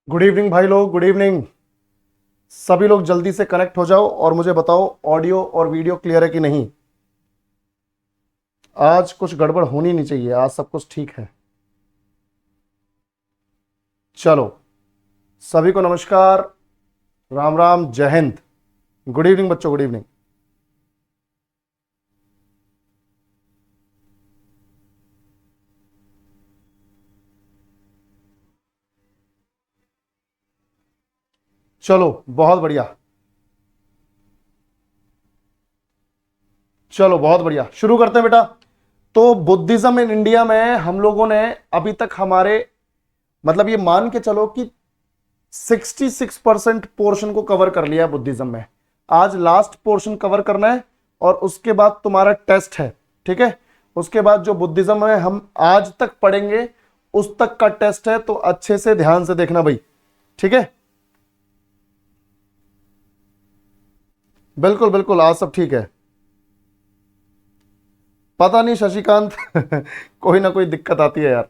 Good evening भाई लोग, good evening. सभी लोग जल्दी से कनेक्ट हो जाओ और मुझे बताओ ऑडियो और वीडियो क्लियर है कि नहीं। आज कुछ गड़बड़ होनी नहीं चाहिए, आज सब कुछ ठीक है। चलो, सभी को नमस्कार, राम राम, जय हिंद। गुड इवनिंग बच्चों, गुड इवनिंग। चलो बहुत बढ़िया, चलो बहुत बढ़िया, शुरू करते हैं बेटा। तो बुद्धिज्म इन इंडिया में हम लोगों ने अभी तक हमारे मतलब ये मान के चलो कि 66% पोर्शन को कवर कर लिया है बुद्धिज्म में। आज लास्ट पोर्शन कवर करना है और उसके बाद तुम्हारा टेस्ट है, ठीक है। उसके बाद जो बुद्धिज्म है हम आज तक पढ़ेंगे उस तक का टेस्ट है, तो अच्छे से ध्यान से देखना भाई, ठीक है। बिल्कुल बिल्कुल, आज सब ठीक है। पता नहीं शशिकांत कोई ना कोई दिक्कत आती है यार।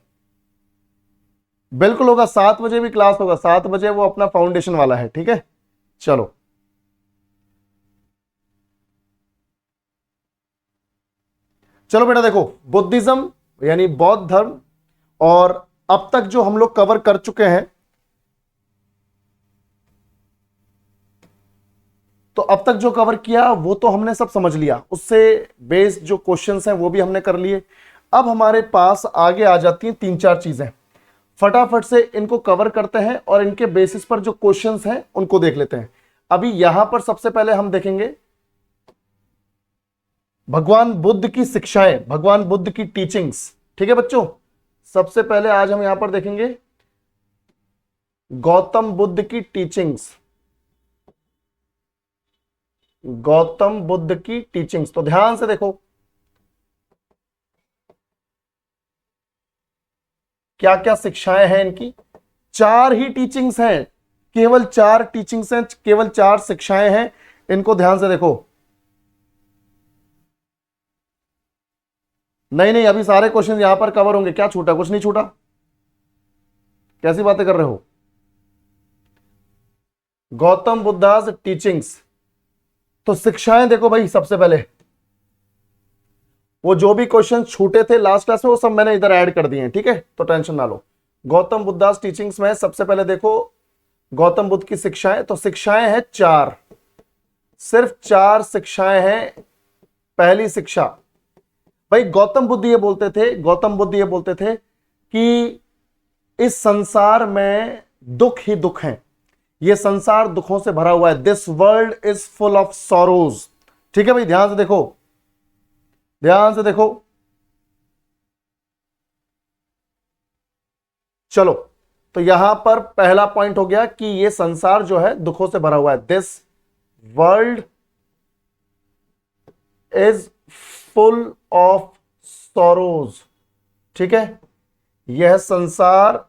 बिल्कुल होगा, 7 बजे भी क्लास होगा, 7 बजे वो अपना फाउंडेशन वाला है, ठीक है। चलो चलो बेटा, देखो बुद्धिज्म यानी बौद्ध धर्म, और अब तक जो हम लोग कवर कर चुके हैं, तो अब तक जो कवर किया वो तो हमने सब समझ लिया, उससे बेस्ड जो क्वेश्चंस हैं वो भी हमने कर लिए। अब हमारे पास आगे आ जाती हैं 3-4 चीजें, फटाफट से इनको कवर करते हैं और इनके बेसिस पर जो क्वेश्चंस हैं उनको देख लेते हैं। अभी यहां पर सबसे पहले हम देखेंगे भगवान बुद्ध की शिक्षाएं, भगवान बुद्ध की टीचिंग्स, ठीक है बच्चों। सबसे पहले आज हम यहां पर देखेंगे गौतम बुद्ध की टीचिंग्स, गौतम बुद्ध की टीचिंग्स। तो ध्यान से देखो क्या क्या शिक्षाएं हैं इनकी। 4 ही टीचिंग्स हैं, केवल 4 टीचिंग्स हैं, केवल 4 शिक्षाएं हैं। इनको ध्यान से देखो। नहीं नहीं, अभी सारे क्वेश्चन यहां पर कवर होंगे, क्या छूटा? कुछ नहीं छूटा, कैसी बातें कर रहे हो। गौतम बुद्धास टीचिंग्स, तो शिक्षाएं देखो भाई। सबसे पहले वो जो भी क्वेश्चन छूटे थे लास्ट क्लास में वो सब मैंने इधर ऐड कर दिए हैं, ठीक है, तो टेंशन ना लो। गौतम बुद्धास टीचिंग्स में सबसे पहले देखो गौतम बुद्ध की शिक्षाएं। तो शिक्षाएं हैं 4, सिर्फ 4 शिक्षाएं हैं। पहली शिक्षा, भाई गौतम बुद्ध ये बोलते थे, गौतम बुद्ध ये बोलते थे कि इस संसार में दुख ही दुख हैं, ये संसार दुखों से भरा हुआ है। This world is full of sorrows, ठीक है भाई, ध्यान से देखो, ध्यान से देखो। चलो, तो यहां पर पहला पॉइंट हो गया कि ये संसार जो है दुखों से भरा हुआ है। This world is full of sorrows, ठीक है, यह संसार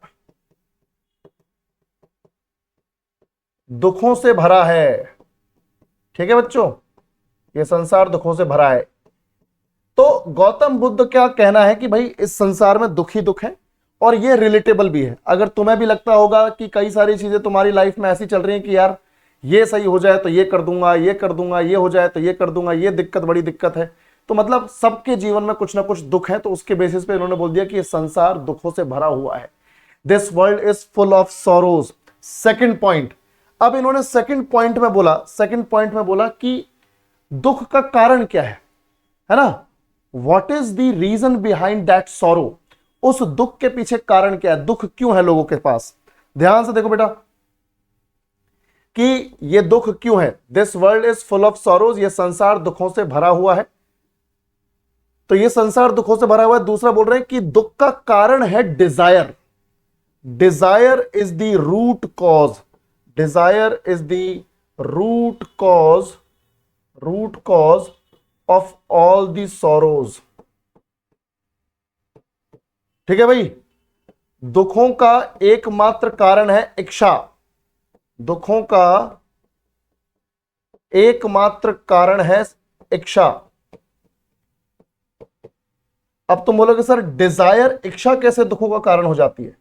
दुखों से भरा है, ठीक है बच्चों, यह संसार दुखों से भरा है। तो गौतम बुद्ध क्या कहना है कि भाई इस संसार में दुख ही दुख है, और ये रिलेटेबल भी है। अगर तुम्हें भी लगता होगा कि कई सारी चीजें तुम्हारी लाइफ में ऐसी चल रही हैं कि यार ये सही हो जाए तो ये कर दूंगा, ये कर दूंगा, ये हो जाए तो ये कर दूंगा, ये दिक्कत बड़ी दिक्कत है, तो मतलब सबके जीवन में कुछ ना कुछ दुख है, तो उसके बेसिस पे इन्होंने बोल दिया कि ये संसार दुखों से भरा हुआ है। This world is full of sorrows. Second point, अब इन्होंने सेकेंड पॉइंट में बोला, सेकेंड पॉइंट में बोला कि दुख का कारण क्या है ना, what is the reason behind that sorrow, उस दुख के पीछे कारण क्या है, दुख क्यों है लोगों के पास। ध्यान से देखो बेटा कि ये दुख क्यों है। This world is full of sorrows, ये संसार दुखों से भरा हुआ है, तो ये संसार दुखों से भरा हुआ है। दूसरा बोल रहे हैं कि दुख का कारण है desire, desire is the root cause, desire is the root cause, root cause of all the sorrows, ठीक है भाई। दुखों का एकमात्र कारण है इच्छा, दुखों का एकमात्र कारण है इच्छा। अब तुम बोलोगे सर डिजायर, इच्छा कैसे दुखों का कारण हो जाती है।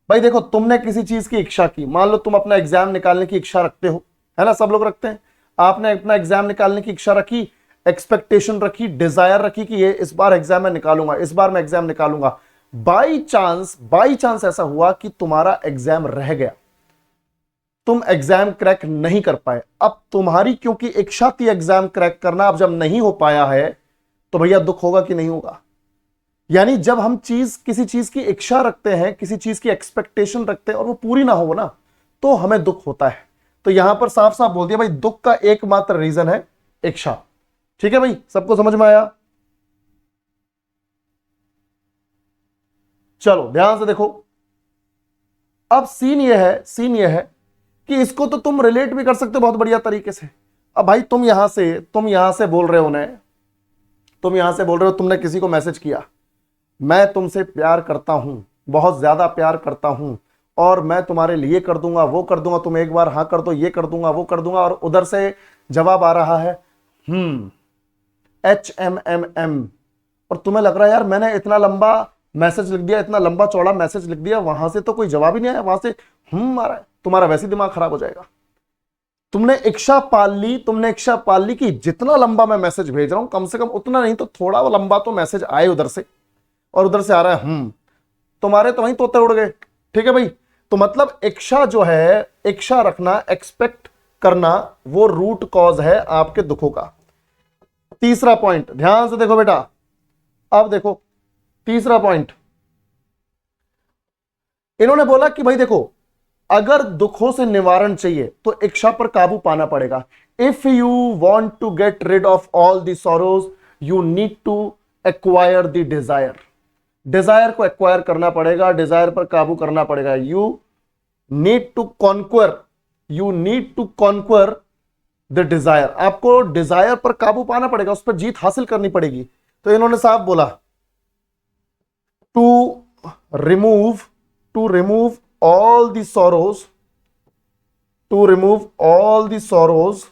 भाई देखो, तुमने किसी चीज की इच्छा की, मान लो तुम अपना एग्जाम निकालने की इच्छा रखते हो, है ना, सब लोग रखते हैं। आपने अपना एग्जाम निकालने की इच्छा रखी, एक्सपेक्टेशन रखी, डिजायर रखी कि ये इस बार एग्जाम मैं निकालूंगा, इस बार मैं एग्जाम निकालूंगा। बाई चांस ऐसा हुआ कि तुम्हारा एग्जाम रह गया, तुम एग्जाम क्रैक नहीं कर पाए। अब तुम्हारी क्योंकि इच्छा थी एग्जाम क्रैक करना, अब जब नहीं हो पाया है तो भैया दुख होगा कि नहीं होगा? यानी जब हम किसी चीज की इच्छा रखते हैं, किसी चीज की एक्सपेक्टेशन रखते हैं और वो पूरी ना हो ना, तो हमें दुख होता है। तो यहां पर साफ साफ बोल दिया भाई, दुख का एकमात्र रीजन है इच्छा। ठीक है भाई, सबको समझ में आया? चलो ध्यान से देखो, अब सीन ये है कि इसको तो तुम रिलेट भी कर सकते हो बहुत बढ़िया तरीके से। अब भाई तुम यहां से बोल रहे हो ना, तुम यहां से बोल रहे हो, तुमने किसी को मैसेज किया, मैं तुमसे प्यार करता हूं, बहुत ज्यादा प्यार करता हूं, और मैं तुम्हारे लिए कर दूंगा, वो कर दूंगा, तुम एक बार हाँ कर दो, ये कर दूंगा, वो कर दूंगा, और उधर से जवाब आ रहा है HMMM। और तुम्हें लग रहा है यार मैंने इतना लंबा मैसेज लिख दिया, इतना लंबा चौड़ा मैसेज लिख दिया, वहां से तो कोई जवाब ही नहीं आया, वहां से आ रहा है, तुम्हारा वैसे ही दिमाग खराब हो जाएगा। तुमने इच्छा पाल ली कि जितना लंबा मैं मैसेज भेज रहा हूं, कम से कम उतना नहीं तो थोड़ा लंबा तो मैसेज आए उधर से, और उधर से आ रहा है तुम्हारे तो वहीं तोते उड़ गए। ठीक है भाई, तो मतलब इच्छा जो है, इच्छा रखना, एक्सपेक्ट करना, वो रूट कॉज है आपके दुखों का। तीसरा पॉइंट ध्यान से देखो बेटा, अब देखो तीसरा पॉइंट, इन्होंने बोला कि भाई देखो, अगर दुखों से निवारण चाहिए तो इच्छा पर काबू पाना पड़ेगा। If you want to get rid of all the sorrows, you need to acquire the desire. Desire को एक्वायर करना पड़ेगा, डिजायर पर काबू करना पड़ेगा। You need to conquer the desire. आपको डिजायर पर काबू पाना पड़ेगा, उस पर जीत हासिल करनी पड़ेगी। तो इन्होंने साफ बोला, to remove all the sorrows, to remove all the sorrows,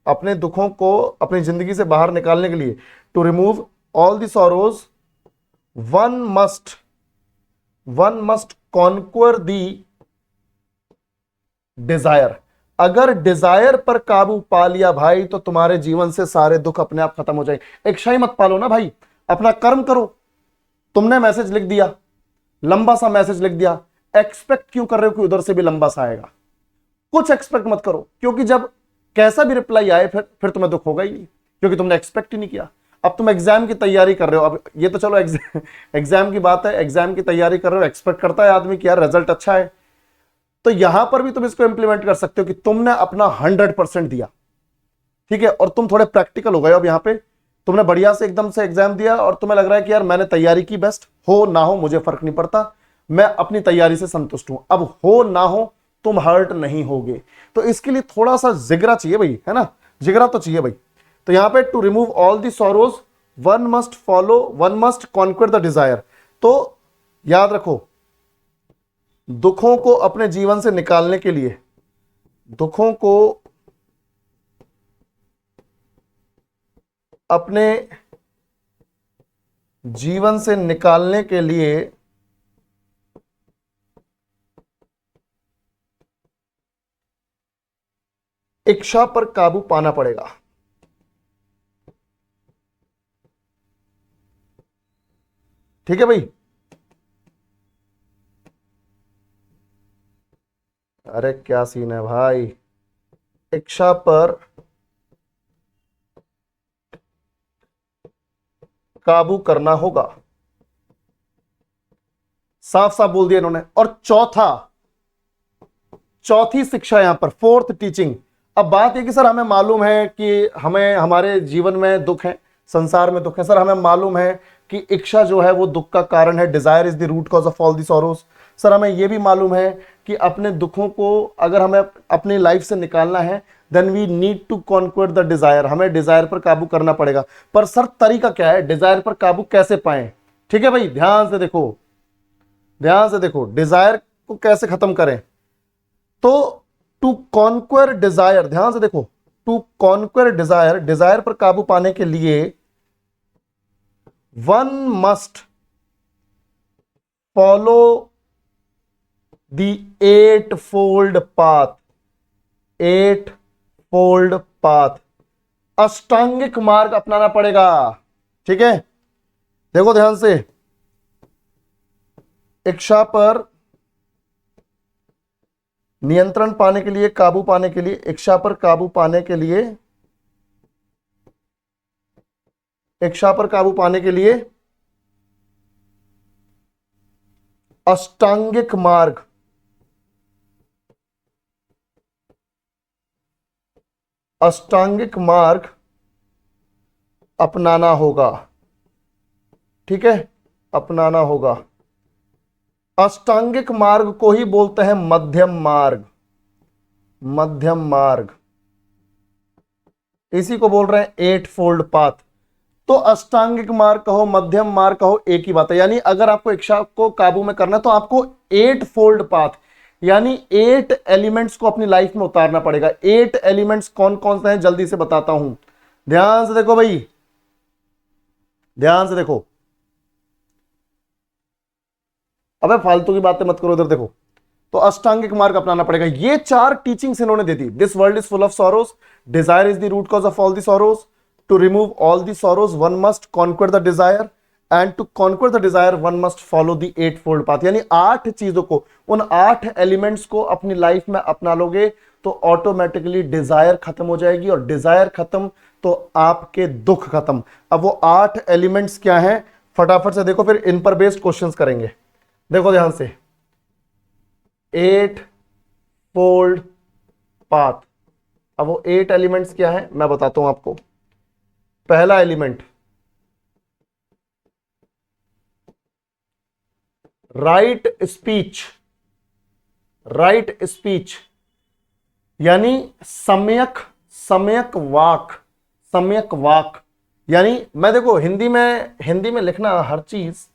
अपने दुखों को अपनी जिंदगी से बाहर निकालने के लिए, to remove all the sorrows, one must conquer the desire। अगर डिजायर पर काबू पा लिया भाई, तो तुम्हारे जीवन से सारे दुख अपने आप खत्म हो जाएंगे। इच्छा ही मत पालो ना भाई, अपना कर्म करो। तुमने मैसेज लिख दिया, लंबा सा मैसेज लिख दिया, एक्सपेक्ट क्यों कर रहे हो कि उधर से भी लंबा सा आएगा? कुछ एक्सपेक्ट मत करो, क्योंकि जब कैसा भी रिप्लाई आए फिर तुम्हें दुख होगा ही नहीं, क्योंकि तुमने एक्सपेक्ट ही नहीं किया। अब तुम एग्जाम की तैयारी कर रहे हो, अब ये तो चलो एग्जाम की बात है, एग्जाम की तैयारी कर रहे हो, एक्सपेक्ट करता है आदमी कि यार रिजल्ट अच्छा है, तो यहां पर भी तुम इसको इंप्लीमेंट कर सकते हो कि तुमने अपना 100% दिया, ठीक है, और तुम थोड़े प्रैक्टिकल हो गए। अब यहां पे तुमने बढ़िया से एकदम से एग्जाम दिया और तुम्हें लग रहा है कि यार मैंने तैयारी की, बेस्ट हो ना हो मुझे फर्क नहीं पड़ता, मैं अपनी तैयारी से संतुष्ट हूं। अब हो ना हो तुम हर्ट नहीं होगे, तो इसके लिए थोड़ा सा जिगरा चाहिए भाई, है ना, जिगरा तो चाहिए भाई। तो यहां पे to remove all the sorrows, one must conquer the desire. तो याद रखो, दुखों को अपने जीवन से निकालने के लिए, दुखों को अपने जीवन से निकालने के लिए इच्छा पर काबू पाना पड़ेगा। ठीक है भाई, अरे क्या सीन है भाई, इच्छा पर काबू करना होगा, साफ साफ बोल दिया इन्होंने। और चौथी शिक्षा यहां पर, फोर्थ टीचिंग। अब बात है कि सर हमें मालूम है कि हमें हमारे जीवन में दुख है, संसार में दुख है, सर हमें मालूम है कि इच्छा जो है वो दुख का कारण है, desire is the root cause of all the sorrows. Sir हमें यह भी मालूम है कि अपने दुखों को अगर हमें अपनी लाइफ से निकालना है, then we need to conquer the desire, हमें डिजायर पर काबू करना पड़ेगा। पर सर तरीका क्या है, डिजायर पर काबू कैसे पाएं? ठीक है भाई, ध्यान से देखो, डिजायर को कैसे खत्म करें। तो टू कॉन्क्वर डिजायर, ध्यान से देखो, टू कॉन्क्वर डिजायर, डिजायर पर काबू पाने के लिए one must follow the eightfold path, eightfold path, अष्टांगिक मार्ग अपनाना पड़ेगा। ठीक है, देखो ध्यान से, इच्छा पर नियंत्रण पाने के लिए, काबू पाने के लिए, इच्छा पर काबू पाने के लिए, इच्छा पर काबू पाने के लिए अष्टांगिक मार्ग, अष्टांगिक मार्ग अपनाना होगा। ठीक है, अपनाना होगा। अष्टांगिक मार्ग को ही बोलते हैं मध्यम मार्ग, मध्यम मार्ग, इसी को बोल रहे हैं एट फोल्ड पाथ। तो अष्टांगिक मार्ग कहो, मध्यम मार्ग कहो, एक ही बात है। यानी अगर आपको इच्छा को काबू में करना है तो आपको एट फोल्ड पाथ यानी 8 एलिमेंट्स को अपनी लाइफ में उतारना पड़ेगा। 8 एलिमेंट्स कौन कौन से हैं जल्दी से बताता हूं, ध्यान से देखो भाई, ध्यान से देखो। अबे फालतू की बातें मत करो, इधर देखो। तो अष्टांगिक मार्ग अपनाना पड़ेगा। ये 4 टीचिंग्स इन्होंने दे दी। This world is full of sorrows, desire is the root cause of all the sorrows, to remove all the sorrows one must conquer the desire, and to conquer the desire one must follow the eightfold path. यानी 8 चीजों को, उन 8 elements को अपनी life में अपना लोगे तो ऑटोमेटिकली डिजायर खत्म हो जाएगी, और डिजायर खत्म तो आपके दुख खत्म। अब वो 8 एलिमेंट्स क्या हैं फटाफट से देखो, फिर इन पर बेस्ड क्वेश्चंस करेंगे। देखो ध्यान से, 8 फोल्ड पाथ। अब वो 8 एलिमेंट्स क्या है मैं बताता हूं आपको। पहला element right speech, right speech यानी सम्यक, सम्यक वाक, सम्यक वाक। यानी मैं देखो हिंदी में लिखना हर चीज,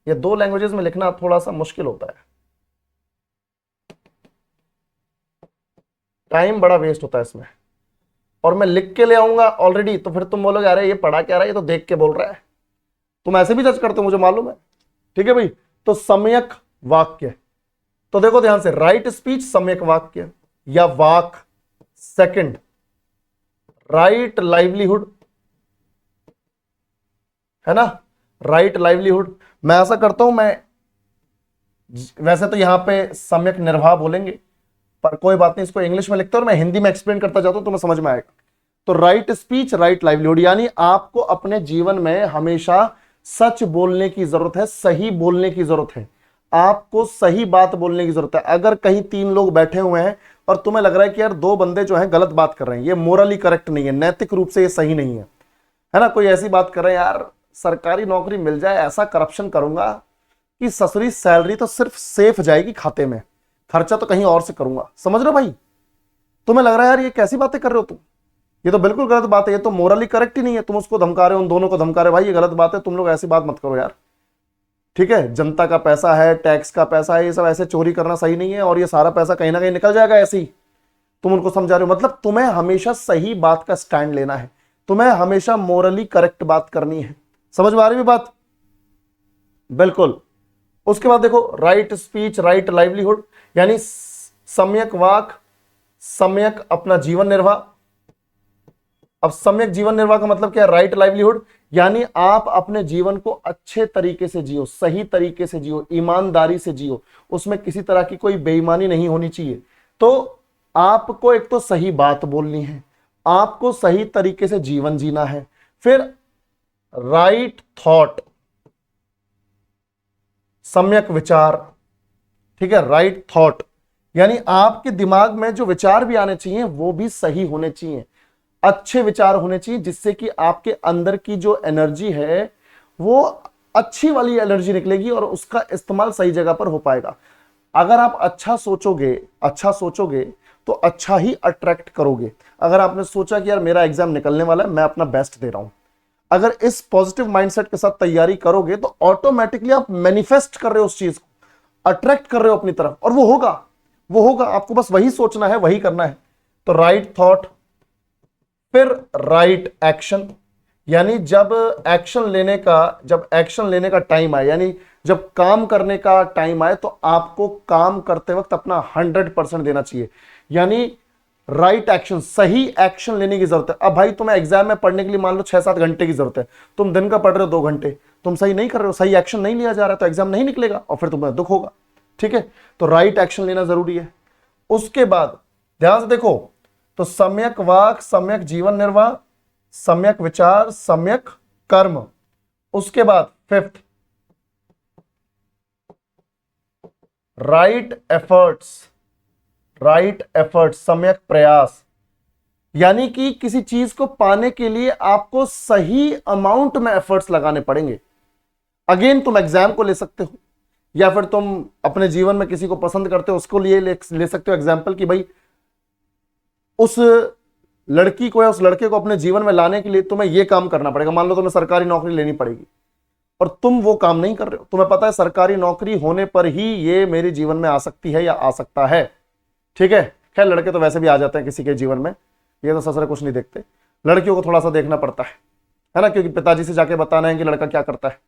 ये 2 लैंग्वेजेस में लिखना थोड़ा सा मुश्किल होता है, टाइम बड़ा वेस्ट होता है इसमें, और मैं लिख के ले आऊंगा ऑलरेडी तो फिर तुम बोलोगे अरे ये पढ़ा क्या रहा है, ये तो देख के बोल रहा है। तुम ऐसे भी जज करते हो, मुझे मालूम है। ठीक है भाई, तो सम्यक वाक्य, तो देखो ध्यान से, राइट स्पीच सम्यक वाक्य या वाक। सेकंड, राइट लाइवलीहुड, है ना, राइट लाइवलीहुड। मैं ऐसा करता हूं, मैं वैसे तो यहां पे सम्यक निर्वाह बोलेंगे, पर कोई बात नहीं, इसको इंग्लिश में लिखते हैं और मैं हिंदी में एक्सप्लेन करता जाता हूं, तुम्हें समझ में आएगा। तो राइट स्पीच, राइट लाइवलीहुड, यानी आपको अपने जीवन में हमेशा सच बोलने की जरूरत है, सही बोलने की जरूरत है, आपको सही बात बोलने की जरूरत है। अगर कहीं 3 लोग बैठे हुए हैं और तुम्हें लग रहा है कि यार 2 बंदे जो हैं गलत बात कर रहे हैं, ये मोरली करेक्ट नहीं है, नैतिक रूप से ये सही नहीं है ना, कोई ऐसी बात कर रहे हैं यार सरकारी नौकरी मिल जाए, ऐसा करप्शन करूंगा कि ससुरी सैलरी तो सिर्फ सेफ जाएगी खाते में, खर्चा तो कहीं और से करूंगा। समझ रहे हो भाई, तुम्हें लग रहा है यार ये कैसी बातें कर रहे हो तुम, ये तो बिल्कुल गलत बात है, ये तो मोरली करेक्ट ही नहीं है, तुम उसको धमका रहे हो, उन दोनों को धमका रहे हो, भाई ये गलत बात है, तुम लोग ऐसी बात मत करो यार। ठीक है, जनता का पैसा है, टैक्स का पैसा है, ये सब ऐसे चोरी करना सही नहीं है, और ये सारा पैसा कहीं ना कहीं निकल जाएगा ऐसे ही। तुम उनको समझा रहे हो, मतलब तुम्हें हमेशा सही बात का स्टैंड लेना है, तुम्हें हमेशा मोरली करेक्ट बात करनी है। समझ में आ रही है बात, बिल्कुल। उसके बाद देखो, राइट स्पीच, राइट लाइवलीहुड, यानी सम्यक वाक, सम्यक अपना जीवन निर्वाह। अब सम्यक जीवन निर्वाह का मतलब क्या है, राइट लाइवलीहुड, यानी आप अपने जीवन को अच्छे तरीके से जियो, सही तरीके से जियो, ईमानदारी से जियो, उसमें किसी तरह की कोई बेईमानी नहीं होनी चाहिए। तो आपको एक तो सही बात बोलनी है, आपको सही तरीके से जीवन जीना है। फिर राइट थॉट, सम्यक विचार। ठीक है, राइट थॉट यानी आपके दिमाग में जो विचार भी आने चाहिए वो भी सही होने चाहिए, अच्छे विचार होने चाहिए, जिससे कि आपके अंदर की जो एनर्जी है वो अच्छी वाली एनर्जी निकलेगी और उसका इस्तेमाल सही जगह पर हो पाएगा। अगर आप अच्छा सोचोगे तो अच्छा ही अट्रैक्ट करोगे। अगर आपने सोचा कि यार मेरा एग्जाम निकलने वाला है, मैं अपना बेस्ट दे रहा हूं, अगर इस पॉजिटिव माइंडसेट के साथ तैयारी करोगे तो ऑटोमेटिकली आप मैनिफेस्ट कर रहे हो, उस चीज को अट्रैक्ट कर रहे हो अपनी तरफ, और वो होगा। आपको बस वही सोचना है, वही करना है। तो राइट थॉट, फिर राइट एक्शन, यानी जब एक्शन लेने का टाइम आए, यानी जब काम करने का टाइम आए, तो आपको काम करते वक्त अपना 100% देना चाहिए। यानी राइट एक्शन, सही एक्शन लेने की जरूरत है। अब भाई तुम्हें एग्जाम में पढ़ने के लिए मान लो 6-7 घंटे की जरूरत है, तुम दिन का पढ़ रहे हो 2 घंटे, तुम सही नहीं कर रहे हो, सही एक्शन नहीं लिया जा रहा, तो एग्जाम नहीं निकलेगा और फिर तुम्हें दुख होगा। ठीक है, तो राइट एक्शन लेना जरूरी है। उसके बाद ध्यान से देखो, तो सम्यक वाक, सम्यक जीवन निर्वाह, सम्यक विचार, सम्यक कर्म। उसके बाद 5th, right efforts, right efforts, सम्यक प्रयास। यानी कि किसी चीज को पाने के लिए आपको सही अमाउंट में एफर्ट्स लगाने पड़ेंगे। अगेन तुम एग्जाम को ले सकते हो, या फिर तुम अपने जीवन में किसी को पसंद करते हो उसको ले सकते हो एग्जाम्पल, कि भाई उस लड़की को या उस लड़के को अपने जीवन में लाने के लिए तुम्हें यह काम करना पड़ेगा। मान लो तुम्हें सरकारी नौकरी लेनी पड़ेगी और तुम वो काम नहीं कर रहे हो, तुम्हें पता है सरकारी नौकरी होने पर ही ये मेरे जीवन में आ सकती है या आ सकता है। ठीक है, खैर लड़के तो वैसे भी आ जाते हैं किसी के जीवन में, ये तो ससुर कुछ नहीं देखते, लड़कियों को थोड़ा सा देखना पड़ता है ना, क्योंकि पिताजी से जाके बताना है कि लड़का क्या करता है।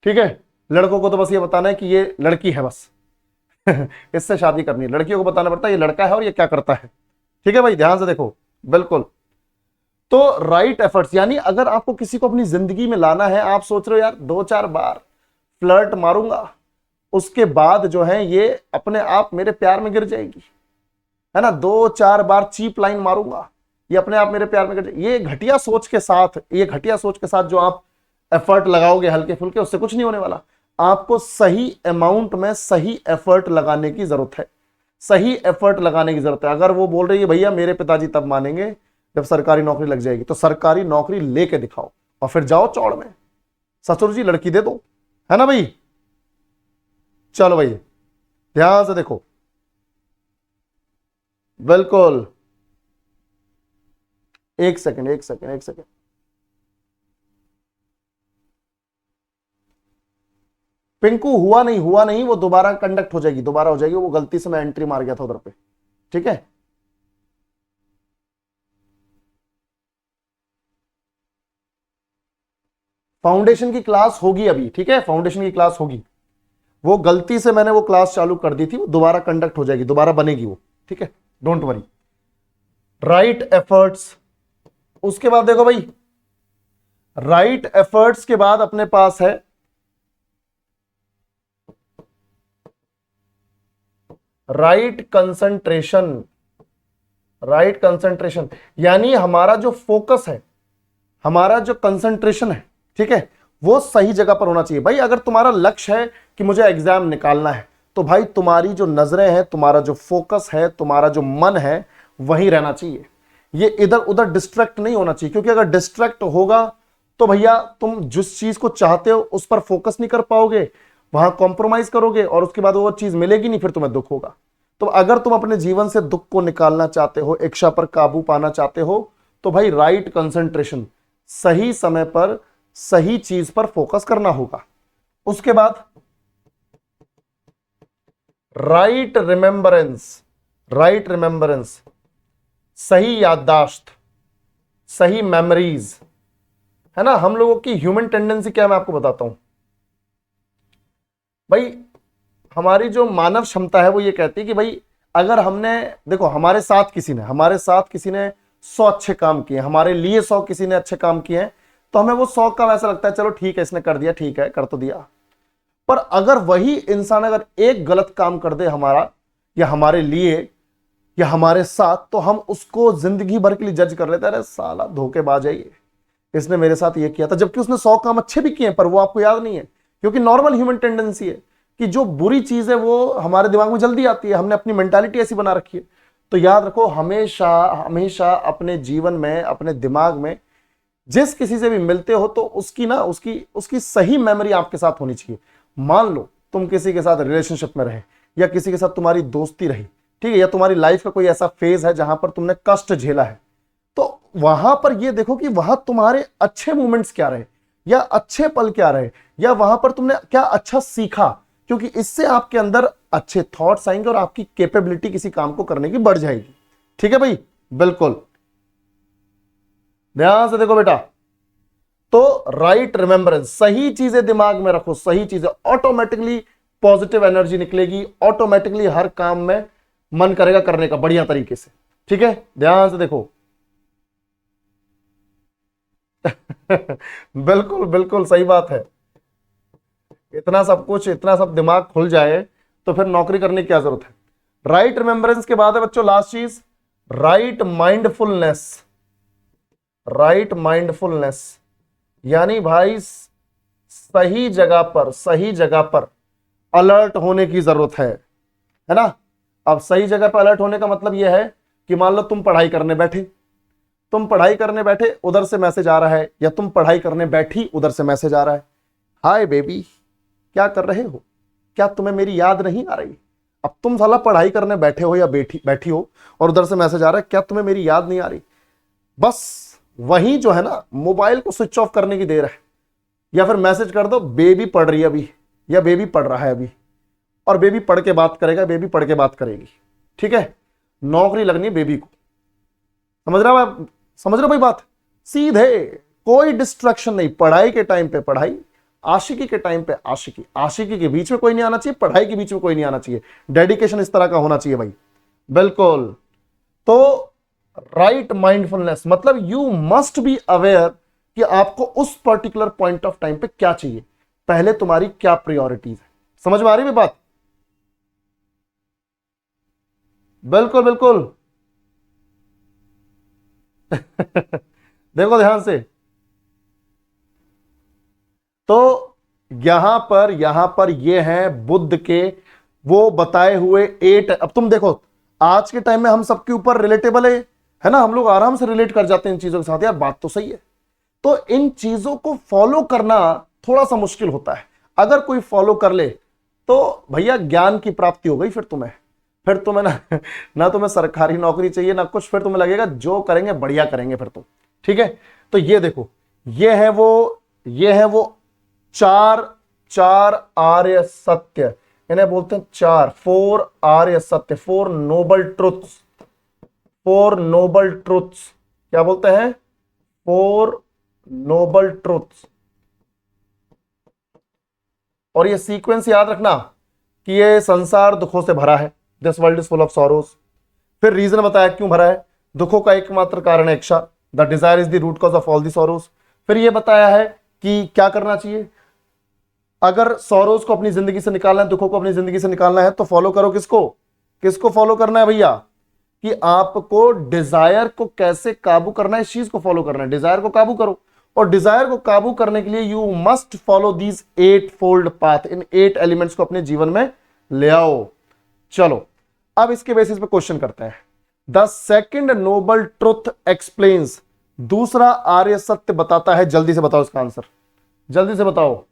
ठीक है, लड़कों को तो बस ये बताना है कि ये लड़की है बस इससे शादी करनी है। लड़कियों को बताना पड़ता है ये लड़का है और ये क्या करता है। ठीक है भाई, ध्यान से देखो, बिल्कुल। तो राइट एफर्ट्स, यानी अगर आपको किसी को अपनी जिंदगी में लाना है, आप सोच रहे हो यार 2-4 बार फ्लर्ट मारूंगा, उसके बाद जो है ये अपने आप मेरे प्यार में गिर जाएगी, है ना, 2-4 बार चीप लाइन मारूंगा, ये अपने आप मेरे प्यार में गिर जाएगी। ये घटिया सोच के साथ जो आप एफर्ट लगाओगे हल्के फुल्के, उससे कुछ नहीं होने वाला। आपको सही अमाउंट में सही एफर्ट लगाने की जरूरत है, सही एफर्ट लगाने की जरूरत है। अगर वो बोल रही है भैया मेरे पिताजी तब मानेंगे जब सरकारी नौकरी लग जाएगी, तो सरकारी नौकरी लेके दिखाओ और फिर जाओ चौड़ में, ससुर जी लड़की दे दो, है ना भाई। चलो भाई ध्यान से देखो, बिल्कुल, एक सेकंड। पिंकू हुआ नहीं, वो दोबारा कंडक्ट हो जाएगी, दोबारा हो जाएगी, वो गलती से मैं एंट्री मार गया था उधर पे। ठीक है, फाउंडेशन की क्लास होगी अभी। ठीक है, फाउंडेशन की क्लास होगी, वो गलती से मैंने वो क्लास चालू कर दी थी, वो दोबारा कंडक्ट हो जाएगी, दोबारा बनेगी वो। ठीक है, डोंट वरी। राइट एफर्ट्स, उसके बाद देखो भाई, राइट एफर्ट्स के बाद अपने पास है राइट कंसंट्रेशन। राइट कंसंट्रेशन यानी हमारा जो फोकस है, हमारा जो कंसंट्रेशन है, ठीक है, वो सही जगह पर होना चाहिए। भाई अगर तुम्हारा लक्ष्य है कि मुझे एग्जाम निकालना है, तो भाई तुम्हारी जो नजरें हैं, तुम्हारा जो फोकस है, तुम्हारा जो मन है, वहीं रहना चाहिए। ये इधर उधर डिस्ट्रैक्ट नहीं होना चाहिए, क्योंकि अगर डिस्ट्रैक्ट होगा तो भैया तुम जिस चीज को चाहते हो उस पर फोकस नहीं कर पाओगे, वहां कॉम्प्रोमाइज करोगे और उसके बाद वो चीज मिलेगी नहीं, फिर तुम्हें दुख होगा। तो अगर तुम अपने जीवन से दुख को निकालना चाहते हो, इच्छा पर काबू पाना चाहते हो, तो भाई राइट कंसंट्रेशन, सही समय पर सही चीज पर फोकस करना होगा। उसके बाद राइट रिमेंबरेंस, राइट रिमेंबरेंस, सही याददाश्त, सही मेमोरीज, है ना। हम लोगों की ह्यूमन टेंडेंसी क्या है मैं आपको बताता हूं भाई। हमारी जो मानव क्षमता है वो ये कहती है कि भाई अगर हमने, देखो हमारे साथ किसी ने 100 अच्छे काम किए, हमारे लिए 100 किसी ने अच्छे काम किए हैं, तो हमें वो 100 काम ऐसा लगता है चलो ठीक है इसने कर दिया, ठीक है कर तो दिया। पर अगर वही इंसान अगर एक गलत काम कर दे हमारा या हमारे लिए या हमारे साथ, तो हम उसको जिंदगी भर के लिए जज कर लेते हैं, अरे साला धोखेबाज है ये, इसने मेरे साथ ये किया था, जबकि उसने 100 काम अच्छे भी किए हैं पर वो आपको याद नहीं है। क्योंकि नॉर्मल ह्यूमन टेंडेंसी है कि जो बुरी चीज है वो हमारे दिमाग में जल्दी आती है, हमने अपनी मेंटालिटी ऐसी बना रखी है। तो याद रखो, हमेशा हमेशा अपने जीवन में, अपने दिमाग में जिस किसी से भी मिलते हो तो उसकी सही मेमोरी आपके साथ होनी चाहिए। मान लो तुम किसी के साथ रिलेशनशिप में रहे या किसी के साथ तुम्हारी दोस्ती रही, ठीक है, या तुम्हारी लाइफ का कोई ऐसा फेज है जहां पर तुमने कष्ट झेला है, तो वहां पर ये देखो कि वहां तुम्हारे अच्छे मोमेंट्स क्या रहे या अच्छे पल क्या रहे, या वहां पर तुमने क्या अच्छा सीखा, क्योंकि इससे आपके अंदर अच्छे थॉट्स आएंगे और आपकी कैपेबिलिटी किसी काम को करने की बढ़ जाएगी। ठीक है भाई, बिल्कुल। ध्यान से देखो बेटा, तो राइट रिमेम्बरेंस, सही चीजें दिमाग में रखो, सही चीजें, ऑटोमेटिकली पॉजिटिव एनर्जी निकलेगी, ऑटोमेटिकली हर काम में मन करेगा करने का बढ़िया तरीके से। ठीक है, ध्यान से देखो। बिल्कुल बिल्कुल सही बात है। इतना सब कुछ, इतना सब दिमाग खुल जाए तो फिर नौकरी करने की क्या जरूरत है। राइट रिमेम्बरेंस के बाद है बच्चों लास्ट चीज, राइट माइंडफुलनेस। राइट माइंडफुलनेस यानी भाई सही जगह पर, सही जगह पर अलर्ट होने की जरूरत है ना। अब सही जगह पर अलर्ट होने का मतलब यह है कि मान लो तुम पढ़ाई करने बैठे, तुम पढ़ाई करने बैठे, उधर से मैसेज आ रहा है, या तुम पढ़ाई करने बैठी, उधर से मैसेज आ रहा है, हाय बेबी क्या कर रहे हो, क्या तुम्हें मेरी याद नहीं आ रही। अब तुम साला पढ़ाई करने बैठे हो या बैठी हो, और उधर से मैसेज आ रहा है क्या तुम्हें मेरी याद नहीं आ रही। बस वही जो है ना, मोबाइल को स्विच ऑफ करने की देर है, या फिर मैसेज कर दो बेबी पढ़ रही है अभी, या बेबी पढ़ रहा है अभी, और बेबी पढ़ के बात करेगा, बेबी पढ़ के बात करेगी। ठीक है, नौकरी लगनी है बेबी को। समझ रहा है, समझ रहे हो भाई बात, सीधे कोई डिस्ट्रैक्शन नहीं, पढ़ाई के टाइम पे पढ़ाई, आशिकी के टाइम पे आशिकी, आशिकी के बीच में कोई नहीं आना चाहिए, पढ़ाई के बीच में कोई नहीं आना चाहिए, डेडिकेशन इस तरह का होना चाहिए भाई। बिल्कुल, तो राइट माइंडफुलनेस मतलब यू मस्ट बी अवेयर कि आपको उस पर्टिकुलर पॉइंट ऑफ टाइम पे क्या चाहिए, पहले तुम्हारी क्या प्रायोरिटीज है। समझ में आ रही है बात। बिल्कुल बिल्कुल। देखो ध्यान से, तो यहां पर ये हैं बुद्ध के वो बताए हुए 8। अब तुम देखो आज के टाइम में हम सबके ऊपर रिलेटेबल है ना, हम लोग आराम से रिलेट कर जाते हैं इन चीजों के साथ, यार बात तो सही है। तो इन चीजों को फॉलो करना थोड़ा सा मुश्किल होता है, अगर कोई फॉलो कर ले तो भैया ज्ञान की प्राप्ति हो गई। फिर तुम्हें ना तुम्हें सरकारी नौकरी चाहिए ना कुछ, फिर तुम्हें लगेगा जो करेंगे बढ़िया करेंगे फिर तुम। ठीक है, तो ये देखो, ये है वो चार आर्य सत्य, इन्हें बोलते हैं 4 आर्य सत्य, 4 नोबल ट्रुथ्स, 4 नोबल ट्रुथ्स। क्या बोलते हैं? 4 नोबल ट्रुथ्स। और ये सीक्वेंस याद रखना कि ये संसार दुखों से भरा है, this world is full of sorrows. फिर रीजन बताया क्यों भरा है, दुखों का एकमात्र कारण है इच्छा, the desire is the root cause of all the sorrows. फिर ये बताया है कि क्या करना चाहिए, अगर सॉरोज को अपनी जिंदगी से निकालना है, दुखों को अपनी जिंदगी से निकालना है, तो फॉलो करो किसको फॉलो करना है भैया, कि आपको डिजायर को कैसे काबू करना है, इस चीज को फॉलो करना है, डिजायर को काबू करो। और डिजायर को काबू करने के लिए you must follow these 8 fold path, in 8 elements को अपने जीवन में ले आओ। चलो अब इसके बेसिस पे क्वेश्चन करते हैं। The second noble truth explains, दूसरा आर्य सत्य बताता है, जल्दी से बताओ इसका आंसर, जल्दी से बताओ।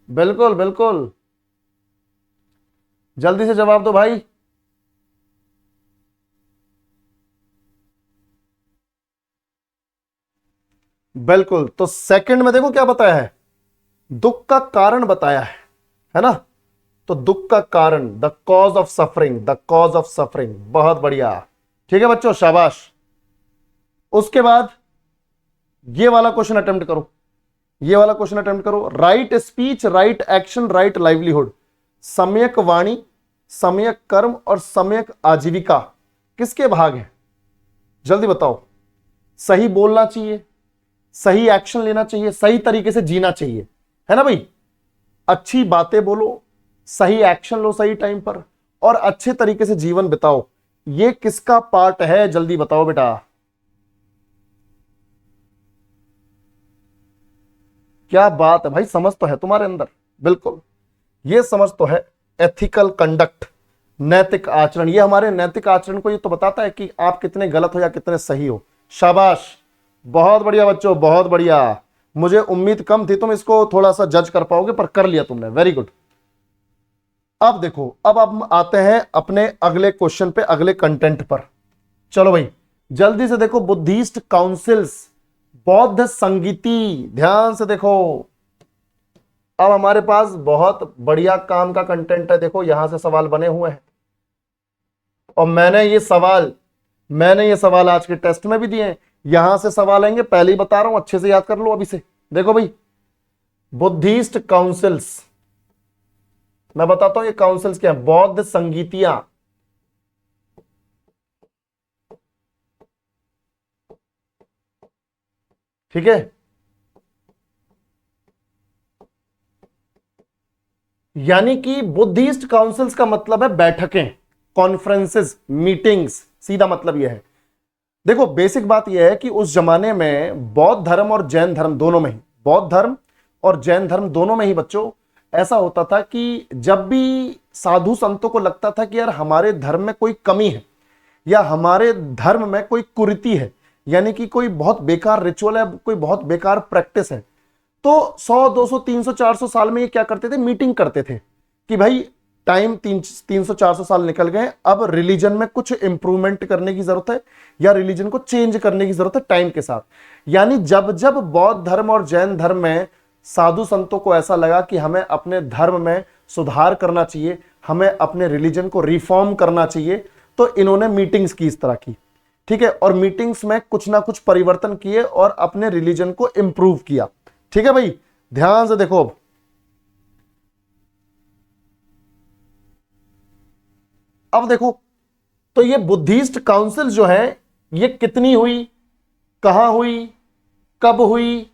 बिल्कुल बिल्कुल, जल्दी से जवाब दो भाई। बिल्कुल, तो सेकंड में देखो क्या बताया है, दुख का कारण बताया है ना। तो दुख का कारण, the cause of suffering, the cause of suffering, बहुत बढ़िया। ठीक है बच्चों, शाबाश। उसके बाद ये वाला क्वेश्चन अटेम्प्ट करो, ये वाला क्वेश्चन अटेम्प्ट करो। Right speech, right action, right livelihood, सम्यक वाणी, सम्यक कर्म और सम्यक आजीविका किसके भाग हैं, जल्दी बताओ। सही बोलना चाहिए, सही एक्शन लेना चाहिए, सही तरीके से जीना चाहिए, है ना भाई। अच्छी बातें बोलो, सही एक्शन लो सही टाइम पर, और अच्छे तरीके से जीवन बिताओ, ये किसका पार्ट है, जल्दी बताओ बेटा। क्या बात है भाई, समझ तो है तुम्हारे अंदर, बिल्कुल ये समझ तो है। एथिकल कंडक्ट, नैतिक आचरण, ये हमारे नैतिक आचरण को ये तो बताता है कि आप कितने गलत हो या कितने सही हो। शाबाश, बहुत बढ़िया बच्चों, बहुत बढ़िया। मुझे उम्मीद कम थी तुम इसको थोड़ा सा जज कर पाओगे, पर कर लिया तुमने, वेरी गुड। अब देखो, अब हम आते हैं अपने अगले क्वेश्चन पे, अगले कंटेंट पर। चलो भाई जल्दी से देखो, बुद्धिस्ट काउंसिल्स, बौद्ध संगीति, ध्यान से देखो। अब हमारे पास बहुत बढ़िया काम का कंटेंट है, देखो यहां से सवाल बने हुए हैं। और मैंने ये सवाल आज के टेस्ट में भी दिए हैं, यहां से सवाल आएंगे, पहले ही बता रहा हूं, अच्छे से याद कर लो अभी से। देखो भाई, बुद्धिस्ट काउंसिल्स, मैं बताता हूं ये काउंसिल्स क्या है। बौद्ध संगीतियां, ठीक है, यानी कि बुद्धिस्ट काउंसिल्स का मतलब है बैठकें, कॉन्फ्रेंसेस, मीटिंग्स, सीधा मतलब यह है। देखो बेसिक बात यह है कि उस जमाने में बौद्ध धर्म और जैन धर्म दोनों में ही, बौद्ध धर्म और जैन धर्म दोनों में ही बच्चों ऐसा होता था कि जब भी साधु संतों को लगता था कि यार हमारे धर्म में कोई कमी है या हमारे धर्म में कोई कुरीति है, यानी कि कोई बहुत बेकार रिचुअल है, कोई बहुत बेकार प्रैक्टिस है, तो 100 200 300 400 साल में ये क्या करते थे, मीटिंग करते थे कि भाई टाइम 300 400 साल निकल गए, अब रिलीजन में कुछ इंप्रूवमेंट करने की जरूरत है या रिलीजन को चेंज करने की जरूरत है टाइम के साथ। यानी जब जब बौद्ध धर्म और जैन धर्म में साधु संतों को ऐसा लगा कि हमें अपने धर्म में सुधार करना चाहिए, हमें अपने रिलीजन को रिफॉर्म करना चाहिए, तो इन्होंने मीटिंग्स की इस तरह की, ठीक है, और मीटिंग्स में कुछ ना कुछ परिवर्तन किए और अपने रिलीजन को इंप्रूव किया। ठीक है भाई, ध्यान से देखो। अब देखो, तो ये बुद्धिस्ट काउंसिल जो है ये कितनी हुई, कहां हुई, कब हुई,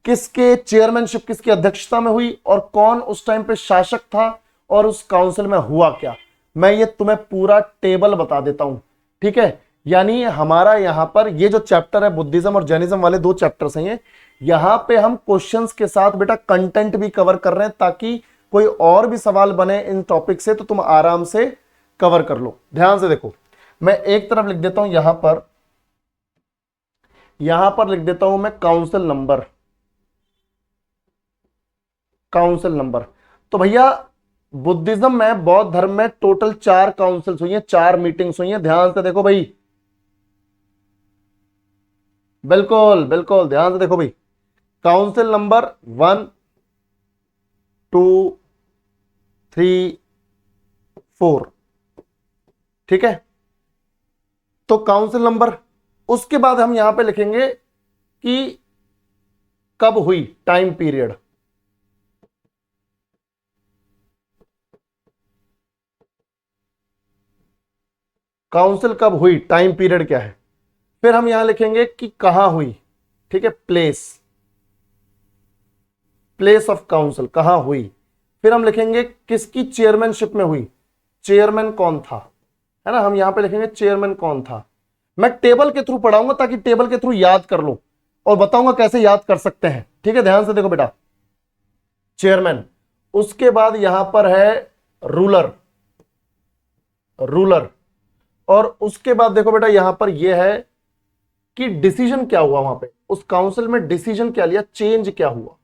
किसके चेयरमैनशिप, किसकी अध्यक्षता में हुई, और कौन उस टाइम पे शासक था, और उस काउंसिल में हुआ क्या, मैं ये तुम्हें पूरा टेबल बता देता हूं। ठीक है, यानी हमारा यहां पर ये जो चैप्टर है बुद्धिज्म और जैनिज्म वाले 2 चैप्टर्स हैं, यहां पे हम क्वेश्चंस के साथ बेटा कंटेंट भी कवर कर रहे हैं, ताकि कोई और भी सवाल बने इन टॉपिक से तो तुम आराम से कवर कर लो। ध्यान से देखो, मैं एक तरफ लिख देता हूं, यहां पर लिख देता हूं मैं काउंसिल नंबर। तो भैया बुद्धिज्म में, बौद्ध धर्म में टोटल 4 काउंसिल्स हुई हैं, 4 मीटिंग्स हुई हैं। ध्यान से देखो भाई, बिल्कुल बिल्कुल ध्यान से देखो भाई, काउंसिल नंबर 1 2 3 4, ठीक है। तो काउंसिल नंबर, उसके बाद हम यहां पे लिखेंगे कि कब हुई, टाइम पीरियड, काउंसिल कब हुई, टाइम पीरियड क्या है। फिर हम यहां लिखेंगे कि कहां हुई, ठीक है, प्लेस ऑफ काउंसिल कहां हुई। फिर हम लिखेंगे किसकी चेयरमैनशिप में हुई, चेयरमैन कौन था, है ना, हम यहां पे लिखेंगे चेयरमैन कौन था। मैं टेबल के थ्रू पढ़ाऊंगा ताकि टेबल के थ्रू याद कर लो, और बताऊंगा कैसे याद कर सकते हैं। ठीक है, ध्यान से देखो बेटा, चेयरमैन, उसके बाद यहां पर है रूलर, और उसके बाद देखो बेटा यहां पर यह है कि डिसीजन क्या हुआ, वहां पे उस काउंसिल में डिसीजन क्या लिया, चेंज क्या हुआ।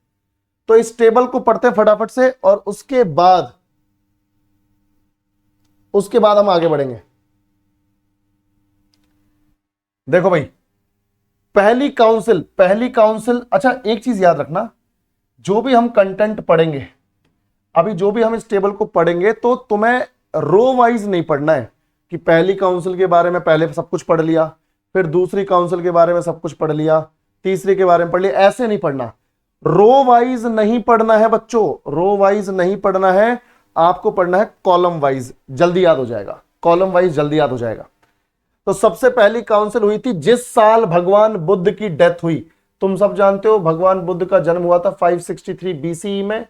तो इस टेबल को पढ़ते हैं फटाफट से, और उसके बाद हम आगे बढ़ेंगे। देखो भाई, पहली काउंसिल, अच्छा एक चीज याद रखना, जो भी हम कंटेंट पढ़ेंगे, अभी जो भी हम इस टेबल को पढ़ेंगे, तो तुम्हें रो वाइज नहीं पढ़ना है कि पहली काउंसिल के बारे में पहले सब कुछ पढ़ लिया, फिर दूसरी काउंसिल के बारे में सब कुछ पढ़ लिया, तीसरी के बारे में पढ़ लिया, ऐसे नहीं पढ़ना। रो वाइज नहीं पढ़ना है बच्चों, रो वाइज नहीं पढ़ना है, आपको पढ़ना है कॉलम वाइज, जल्दी याद हो जाएगा, कॉलम वाइज जल्दी याद हो जाएगा। तो सबसे पहली काउंसिल हुई थी जिस साल भगवान बुद्ध की डेथ हुई। तुम सब जानते हो भगवान बुद्ध का जन्म हुआ था 563 बीसीई में,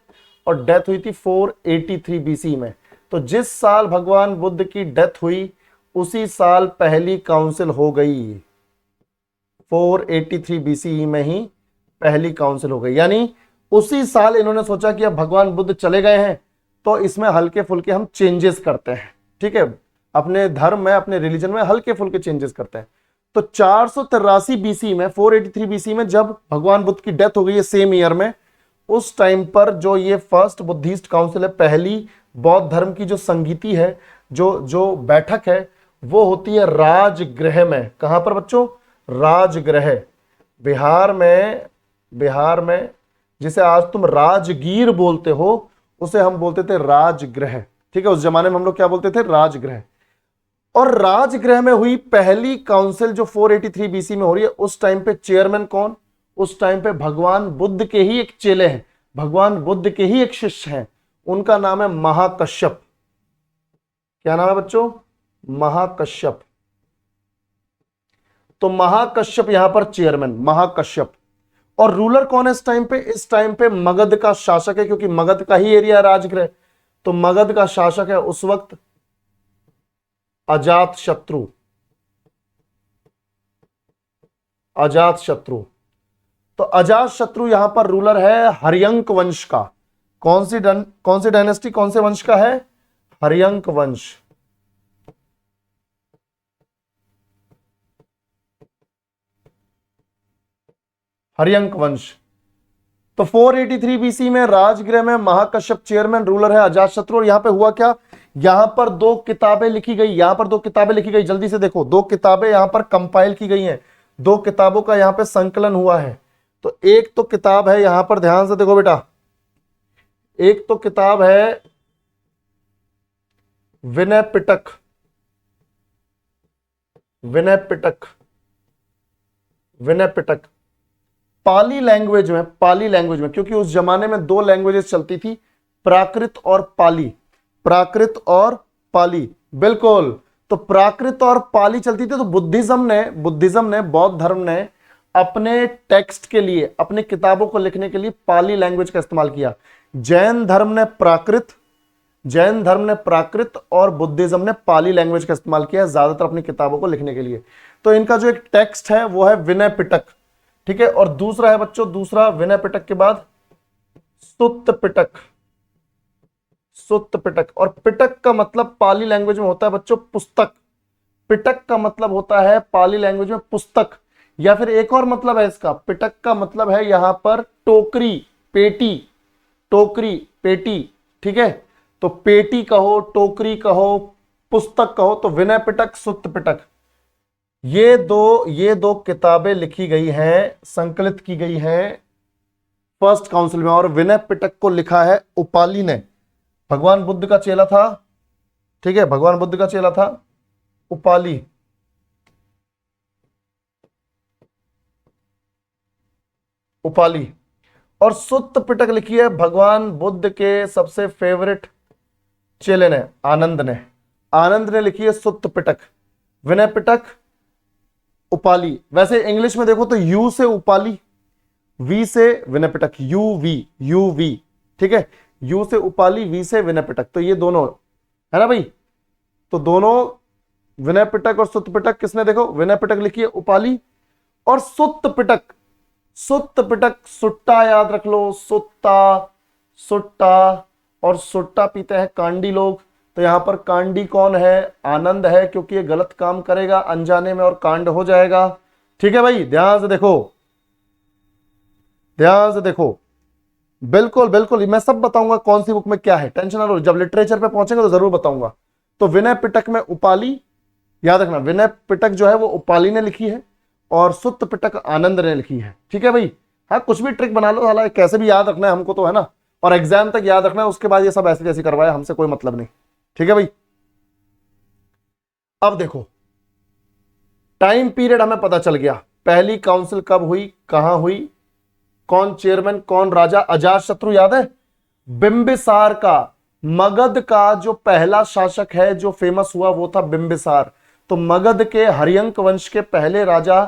और डेथ हुई थी 483 बीसीई में। तो जिस साल भगवान बुद्ध की डेथ हुई उसी साल पहली काउंसिल हो गई, 483 बीसीई में ही पहली काउंसिल हो गई। यानी उसी साल इन्होंने सोचा कि अब भगवान बुद्ध चले गए हैं, तो इसमें हल्के फुल्के हम चेंजेस करते हैं। ठीक है, अपने धर्म में, अपने रिलीजन में हल्के फुल्के चेंजेस करते हैं। तो 483 बीसी में, 483 बीसी में जब भगवान बुद्ध की डेथ हो गई है सेम ईयर में, उस टाइम पर जो ये फर्स्ट बुद्धिस्ट काउंसिल है, पहली बौद्ध धर्म की जो संगीति है, जो बैठक है, वो होती है राजगृह में। कहां पर बच्चों, राजगृह, बिहार में जिसे आज तुम राजगीर बोलते हो, उसे हम बोलते थे राजगृह। ठीक है, उस जमाने में हम लोग क्या बोलते थे, राजगृह। और राजगृह में हुई पहली काउंसिल जो 483 बीसी में हो रही है, उस टाइम पे चेयरमैन कौन? उस टाइम पे भगवान बुद्ध के ही एक चेले हैं, भगवान बुद्ध के ही एक शिष्य हैं, उनका नाम है महाकश्यप। क्या नाम है बच्चों? महाकश्यप। तो महाकश्यप यहां पर चेयरमैन, महाकश्यप। और रूलर कौन है इस टाइम पे? इस टाइम पे मगध का शासक है, क्योंकि मगध का ही एरिया राजगृह, तो मगध का शासक है उस वक्त अजात शत्रु। अजात शत्रु। तो अजात शत्रु यहां पर रूलर है हर्यंक वंश का। कौन सी डायनेस्टी, कौन से वंश का है? हर्यंक वंश। हर्यंक वंश। तो 483 बीसी में राजगृह में महाकश्यप चेयरमैन, रूलर है अजातशत्रु। और यहां पे हुआ क्या? यहां पर दो किताबें लिखी गई, यहां पर दो किताबें लिखी गई, जल्दी से देखो, दो किताबें यहां पर कंपाइल की गई हैं, दो किताबों का यहां पे संकलन हुआ है। तो एक तो किताब है, यहां पर ध्यान से देखो बेटा, एक तो किताब है विनय पिटक, विनय पिटक, विनय पिटक। पाली लैंग्वेज में, पाली लैंग्वेज में, क्योंकि उस जमाने में दो लैंग्वेजेस चलती थी, प्राकृत और पाली, प्राकृत और पाली, बिल्कुल। तो प्राकृत और पाली चलती थी। तो बुद्धिज्म ने, बौद्ध धर्म ने अपने टेक्स्ट के लिए, अपने किताबों को लिखने के लिए पाली लैंग्वेज का इस्तेमाल किया। जैन धर्म ने प्राकृत, जैन धर्म ने प्राकृत और बुद्धिज्म ने पाली लैंग्वेज का इस्तेमाल किया ज्यादातर अपनी किताबों को लिखने के लिए। तो इनका जो एक टेक्स्ट है वो है विनय पिटक, ठीक है। और दूसरा है बच्चों, दूसरा विनय पिटक के बाद सुत्त पिटक, सुत्त पिटक। और पिटक का मतलब पाली लैंग्वेज में होता है बच्चों पुस्तक, पिटक का मतलब होता है पाली लैंग्वेज में पुस्तक। या फिर एक और मतलब है इसका, पिटक का मतलब है यहां पर टोकरी, पेटी, टोकरी, पेटी, ठीक है। तो पेटी कहो, टोकरी कहो, पुस्तक कहो, तो विनय पिटक, सुत्त पिटक, ये दो किताबें लिखी गई हैं, संकलित की गई हैं फर्स्ट काउंसिल में। और विनय पिटक को लिखा है उपाली ने, भगवान बुद्ध का चेला था, ठीक है, भगवान बुद्ध का चेला था उपाली। उपाली। और सुत्त पिटक लिखी है भगवान बुद्ध के सबसे फेवरेट चेले ने, आनंद ने, आनंद ने लिखी है सुत्त पिटक। विनय पिटक, उपाली। वैसे इंग्लिश में देखो तो यू से उपाली, वी से विनय पिटक, यू वी, ठीक है, यू से उपाली, वी से विनय पिटक। तो ये दोनों है ना भाई, तो दोनों विनय पिटक और सुत्त पिटक, किसने देखो विनय पिटक लिखी है उपाली, और सुत्त पिटक, सुत्त पिटक, सुट्टा याद रख लो, सुट्टा, सुट्टा। और सुट्टा पीते हैं कांडी लोग, तो यहां पर कांडी कौन है? आनंद है, क्योंकि ये गलत काम करेगा अनजाने में और कांड हो जाएगा, ठीक है भाई। ध्यान से देखो, ध्यान से देखो, बिल्कुल बिल्कुल, मैं सब बताऊंगा कौन सी बुक में क्या है, टेंशन ना लो, जब लिटरेचर पे पहुंचेंगे तो जरूर बताऊंगा। तो विनय पिटक में उपाली, याद रखना, विनय पिटक जो है वो उपाली ने लिखी है और सुत्त पिटक आनंद ने लिखी है, ठीक है भाई। हाँ, कुछ भी ट्रिक बना लो, हालांकि कैसे भी याद रखना है हमको तो, है ना, और एग्जाम तक याद रखना है, उसके बाद ये सब ऐसे जैसे करवाए हमसे कोई मतलब नहीं, ठीक है भाई। अब देखो, टाइम पीरियड हमें पता चल गया, पहली काउंसिल कब हुई, कहां हुई, कौन चेयरमैन, कौन राजा? अजातशत्रु, याद है? बिंबिसार का, मगध का जो पहला शासक है जो फेमस हुआ वो था बिंबिसार। तो मगध के हर्यंक वंश के पहले राजा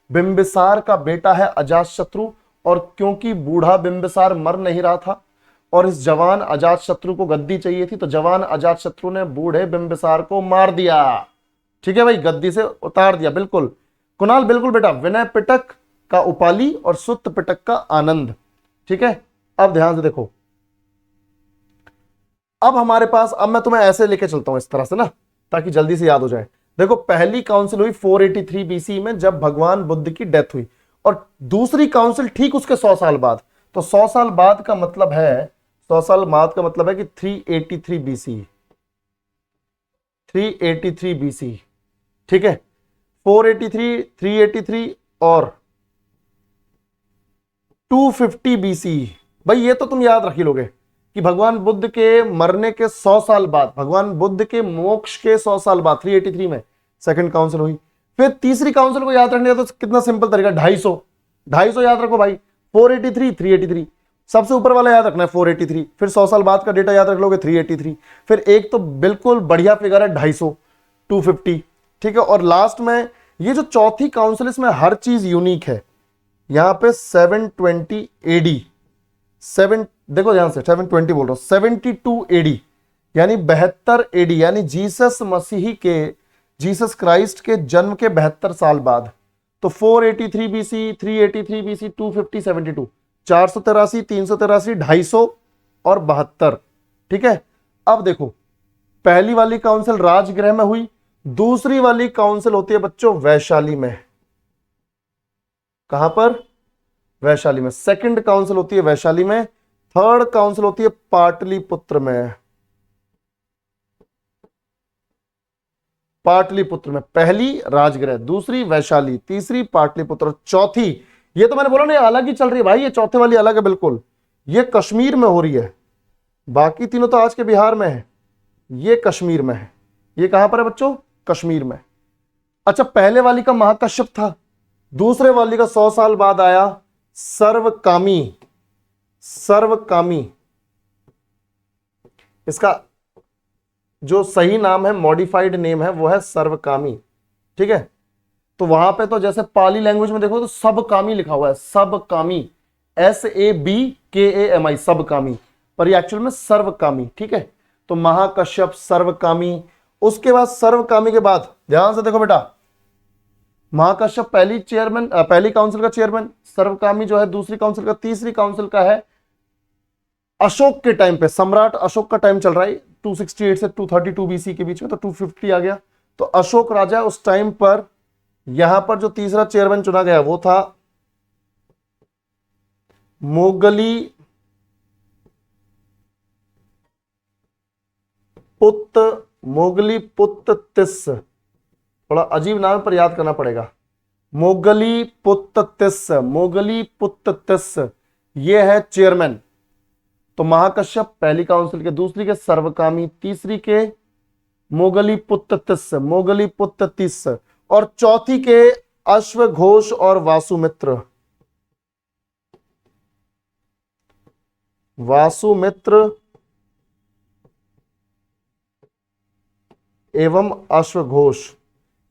बिंबिसार का बेटा है अजातशत्रु। और क्योंकि बूढ़ा बिंबिसार मर नहीं रहा था और इस जवान अजातशत्रु को गद्दी चाहिए थी, तो जवान अजातशत्रु ने बूढ़े बिंबिसार को मार दिया, ठीक है भाई, गद्दी से उतार दिया। बिल्कुल कुणाल, बिल्कुल बेटा, विनय पिटक का उपाली और सुत्त पिटक का आनंद, ठीक है। अब ध्यान से देखो, अब हमारे पास, अब मैं तुम्हें ऐसे लेके चलता हूं इस तरह से ना, ताकि जल्दी से याद हो जाए। देखो, पहली काउंसिल हुई 483 बीसी में जब भगवान बुद्ध की डेथ हुई, और दूसरी काउंसिल ठीक उसके 100 साल बाद। तो 100 साल बाद का मतलब है, 100 साल बाद का मतलब है कि 383 बीसी, 383 बीसी, ठीक है। 483, 383 और 250 बीसी। भाई ये तो तुम याद रख ही लोगे कि भगवान बुद्ध के मरने के 100 साल बाद, भगवान बुद्ध के मोक्ष के 100 साल बाद 383 में सेकंड काउंसिल हुई। फिर तीसरी काउंसिल को याद रखने का तो कितना सिंपल तरीका, 250 याद रखो भाई, 483 383, सबसे ऊपर वाला याद रखना है 483, फिर 100 साल बाद का डेटा याद रख लोगे 383, फिर एक तो बिल्कुल बढ़िया फिगर है 250, 250, ठीक है। और लास्ट में ये जो चौथी काउंसिल, इसमें हर चीज यूनिक है। यहां पे 720 एडी, 7 देखो ध्यान से 720 बोल रहा हूं, 72 एडी यानी 72 एडी, यानी जीसस क्राइस्ट के जन्म के 72 साल बाद। तो 483 बीसी, 383 बीसी, 250, 72, 483, 383, 250 और 72, ठीक है। अब देखो पहली वाली काउंसिल राजगृह में हुई, दूसरी वाली काउंसिल होती है बच्चों वैशाली में। कहां पर? वैशाली में। सेकंड काउंसिल होती है वैशाली में, थर्ड काउंसिल होती है पाटलिपुत्र में। पाटलिपुत्र में पहली राजगृह, दूसरी वैशाली, तीसरी पाटलिपुत्र, चौथी, ये तो मैंने बोला ना अलग ही चल रही है भाई, ये चौथे वाली अलग है बिल्कुल, ये कश्मीर में हो रही है। बाकी तीनों तो आज के बिहार में है, ये कश्मीर में है। ये कहां पर है बच्चों? कश्मीर में। अच्छा, पहले वाली का महाकश्यप था, दूसरे वाली का 100 साल बाद आया सर्वकामी। सर्वकामी इसका जो सही नाम है, मॉडिफाइड नेम है, वो है सर्वकामी, ठीक है। तो वहां पे तो जैसे पाली लैंग्वेज में देखो तो सबकामी लिखा हुआ है, सबकामी, SABKAMI, सबकामी, पर ये एक्चुअल में सर्वकामी, ठीक है। तो महाकश्यप, सर्वकामी, उसके बाद सर्वकामी के बाद ध्यान से देखो बेटा, महाकश्यप पहली चेयरमैन, पहली काउंसिल का चेयरमैन, सर्वकामी जो है दूसरी काउंसिल का, तीसरी काउंसिल का है अशोक के टाइम पे, सम्राट अशोक का टाइम चल रहा है 268 से 232 BC के बीच में, तो 250 आ गया। तो अशोक राजा उस टाइम पर, यहां पर जो तीसरा चेयरमैन चुना गया वो था मोगली पुत्त तिस, थोड़ा अजीब नाम पर याद करना पड़ेगा, मोगली पुत्त तिस, ये है चेयरमैन। तो महाकश्यप पहली काउंसिल के, दूसरी के सर्वकामी, तीसरी के मोगली पुत्त तिस, और चौथी के अश्वघोष और वासुमित्र एवं अश्वघोष।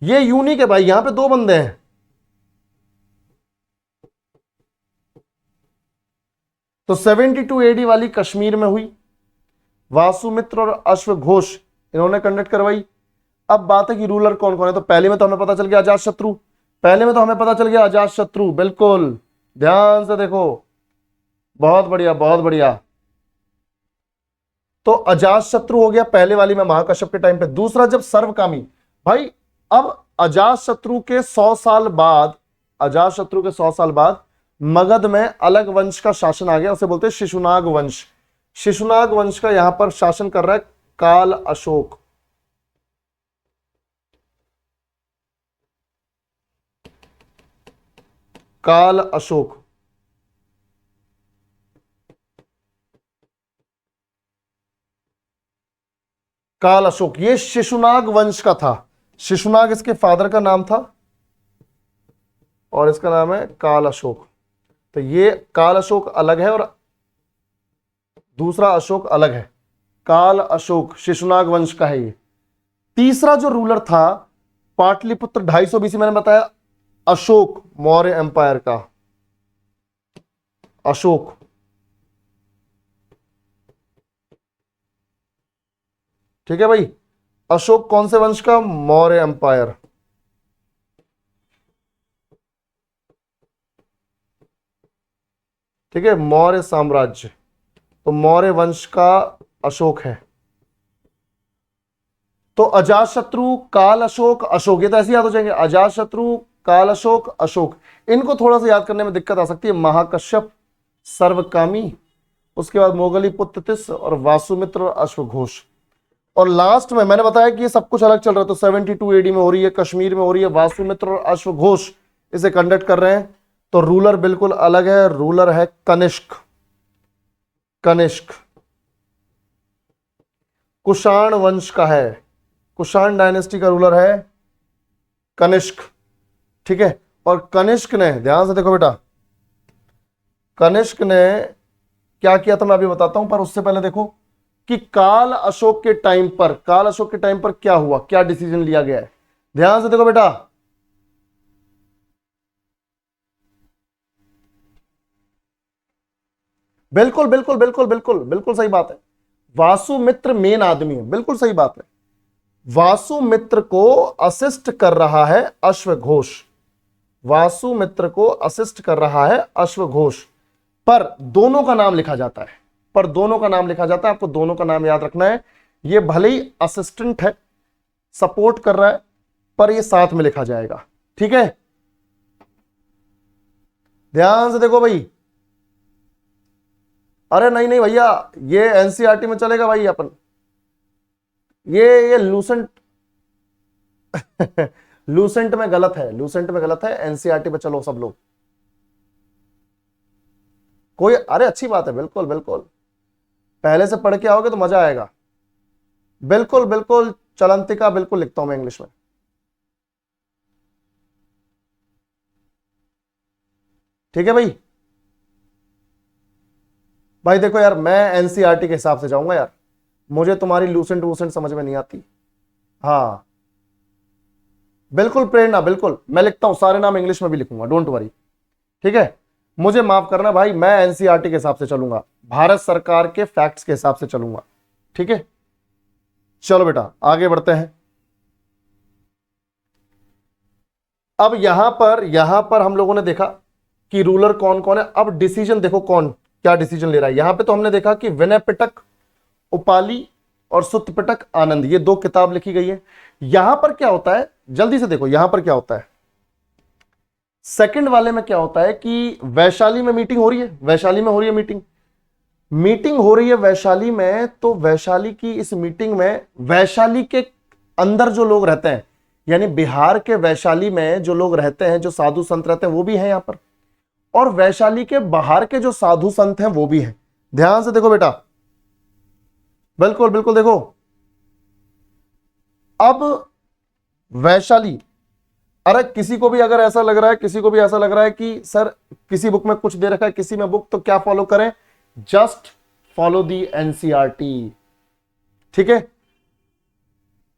ये यूनिक है भाई, यहां पे 2 बंदे हैं। तो 72 एडी वाली कश्मीर में हुई, वासुमित्र और अश्वघोष इन्होंने कंडक्ट करवाई। अब बात है कि रूलर कौन कौन है। तो पहले में तो हमें पता चल गया अजातशत्रु, बिल्कुल ध्यान से देखो, बहुत बढ़िया बहुत बढ़िया। तो अजातशत्रु हो गया पहले वाली में महाकश्यप के टाइम पे। दूसरा जब सर्वकामी, भाई अब अजातशत्रु के 100 साल बाद मगध में अलग वंश का शासन आ गया, उसे बोलते हैं शिशुनाग वंश। शिशुनाग वंश का यहां पर शासन कर रहा है काल अशोक। काल अशोक, काल अशोक ये शिशुनाग वंश का था। शिशुनाग इसके फादर का नाम था और इसका नाम है काल अशोक। तो ये काल अशोक अलग है और दूसरा अशोक अलग है। काल अशोक शिशुनाग वंश का है ये। तीसरा जो रूलर था पाटलिपुत्र 250 BC, मैंने बताया अशोक, मौर्य एम्पायर का अशोक। ठीक है भाई, अशोक कौन से वंश का? मौर्य एम्पायर। ठीक है, मौर्य साम्राज्य, तो मौर्य वंश का अशोक है। तो अजातशत्रु, काल अशोक, अशोक, ये तो ऐसे याद हो जाएंगे, अजातशत्रु, काल अशोक, अशोक। इनको थोड़ा सा याद करने में दिक्कत आ सकती है। महाकश्यप, सर्वकामी, उसके बाद मोगली पुत्तिस और वासुमित्र और अश्वघोष। और लास्ट में मैंने बताया कि ये सब कुछ अलग चल रहा है। तो 72 AD में हो रही है, कश्मीर में हो रही है, वासुमित्र और अश्वघोष इसे कंडक्ट कर रहे हैं। तो रूलर बिल्कुल अलग है, रूलर है कनिष्क। कनिष्क कुषाण वंश का है, कुषाण डायनेस्टी का रूलर है कनिष्क, ठीक है। और कनिष्क ने, ध्यान से देखो बेटा, कनिष्क ने क्या किया था मैं अभी बताता हूं, पर उससे पहले देखो कि काल अशोक के टाइम पर, काल अशोक के टाइम पर क्या हुआ, क्या डिसीजन लिया गया है। ध्यान से देखो बेटा, बिल्कुल बिल्कुल बिल्कुल बिल्कुल बिल्कुल सही बात है। वासुमित्र मेन आदमी है, बिल्कुल सही बात है। वासुमित्र को असिस्ट कर रहा है अश्वघोष, वासुमित्र को असिस्ट कर रहा है अश्वघोष, पर दोनों का नाम लिखा जाता है, पर दोनों का नाम लिखा जाता है, आपको दोनों का नाम याद रखना है। ये भले ही असिस्टेंट है, सपोर्ट कर रहा है, पर ये साथ में लिखा जाएगा, ठीक है। ध्यान से देखो भाई, अरे नहीं नहीं भैया, ये एनसीईआरटी में चलेगा भाई अपन, ये लूसेंट लूसेंट में गलत है, लूसेंट में गलत है, एनसीईआरटी पे चलो सब लोग। कोई, अरे अच्छी बात है, बिल्कुल बिल्कुल, पहले से पढ़ के आओगे तो मजा आएगा। बिल्कुल बिल्कुल, चलंतिका बिल्कुल लिखता हूं मैं इंग्लिश में। ठीक है भाई, भाई देखो यार, मैं एनसीईआरटी के हिसाब से जाऊंगा यार, मुझे तुम्हारी लूसेंट वूसेंट समझ में नहीं आती। हाँ बिल्कुल प्रेरणा, बिल्कुल मैं लिखता हूं, सारे नाम इंग्लिश में भी लिखूंगा, डोंट वरी, ठीक है। मुझे माफ करना भाई, मैं एनसीईआरटी के हिसाब से चलूंगा, भारत सरकार के फैक्ट्स के हिसाब से चलूंगा, ठीक है। चलो बेटा आगे बढ़ते हैं। अब यहां पर हम लोगों ने देखा कि रूलर कौन कौन है। अब डिसीजन देखो कौन क्या डिसीजन ले रहा है। यहां पे तो हमने देखा कि विनय पिटक, उपाली और सुत्त पिटक आनंद, ये 2 किताब लिखी गई है। यहां पर क्या होता है, जल्दी से देखो यहां पर क्या होता है। सेकंड वाले में क्या होता है कि वैशाली में मीटिंग हो रही है, वैशाली में हो रही है मीटिंग, मीटिंग हो रही है वैशाली में। तो वैशाली की इस मीटिंग में वैशाली के अंदर जो लोग रहते हैं, यानी बिहार के वैशाली में जो लोग रहते हैं, जो साधु संत रहते हैं, वो भी हैं यहां पर, और वैशाली के बाहर के जो साधु संत हैं वो भी हैं। ध्यान से देखो बेटा, बिल्कुल बिल्कुल देखो। अब वैशाली, अरे किसी को भी अगर ऐसा लग रहा है, किसी को भी ऐसा लग रहा है कि सर किसी बुक में कुछ दे रखा है, किसी में बुक, तो क्या फॉलो करें, जस्ट फॉलो दी एनसीईआरटी, ठीक है।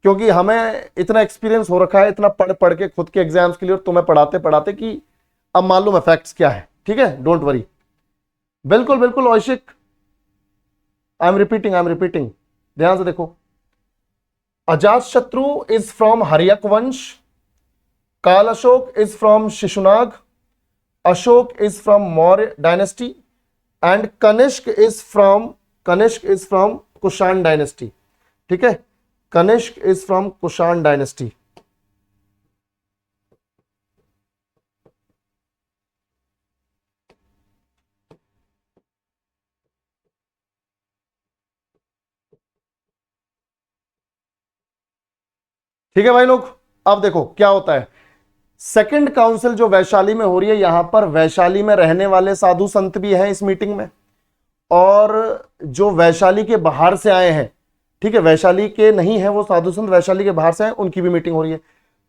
क्योंकि हमें इतना एक्सपीरियंस हो रखा है, इतना पढ़ पढ़ के खुद के एग्जाम्स के लिए, और तुम्हें पढ़ाते पढ़ाते, कि अब मालूम है फैक्ट्स क्या है, ठीक है, डोंट वरी। बिल्कुल बिल्कुल Aushik, I am repeating, I am repeating. ध्यान से देखो, अजात शत्रु इज फ्रॉम हर्यक वंश, Kala Ashoka is from Shishunaga, Ashoka is from Maurya dynasty, and Kanishka is from Kushan dynasty, ठीक है। Kanishka is from Kushan dynasty. ठीक है भाई लोग, अब देखो क्या होता है। सेकंड काउंसिल जो वैशाली में हो रही है, यहां पर वैशाली में रहने वाले साधु संत भी हैं इस मीटिंग में, और जो वैशाली के बाहर से आए हैं, ठीक है, वैशाली के नहीं है वो साधु संत, वैशाली के बाहर से आए, उनकी भी मीटिंग हो रही है।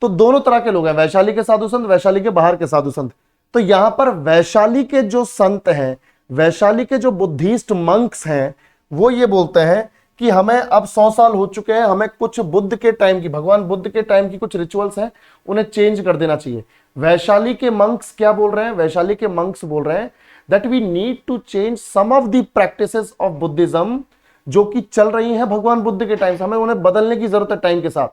तो दोनों तरह के लोग हैं, वैशाली के साधु संत, वैशाली के बाहर के साधु संत। तो यहां पर वैशाली के जो संत हैं, वैशाली के जो बुद्धिस्ट मंक्स हैं, वो ये बोलते हैं कि हमें अब 100 साल हो चुके हैं, हमें कुछ बुद्ध के टाइम की, भगवान बुद्ध के टाइम की कुछ रिचुअल्स हैं, उन्हें चेंज कर देना चाहिए। वैशाली के मंक्स क्या बोल रहे हैं, वैशाली के मंक्स बोल रहे हैं that we need to change some of the practices of Buddhism, जो कि चल रही हैं भगवान बुद्ध के टाइम से, हमें उन्हें बदलने की जरूरत है टाइम के साथ।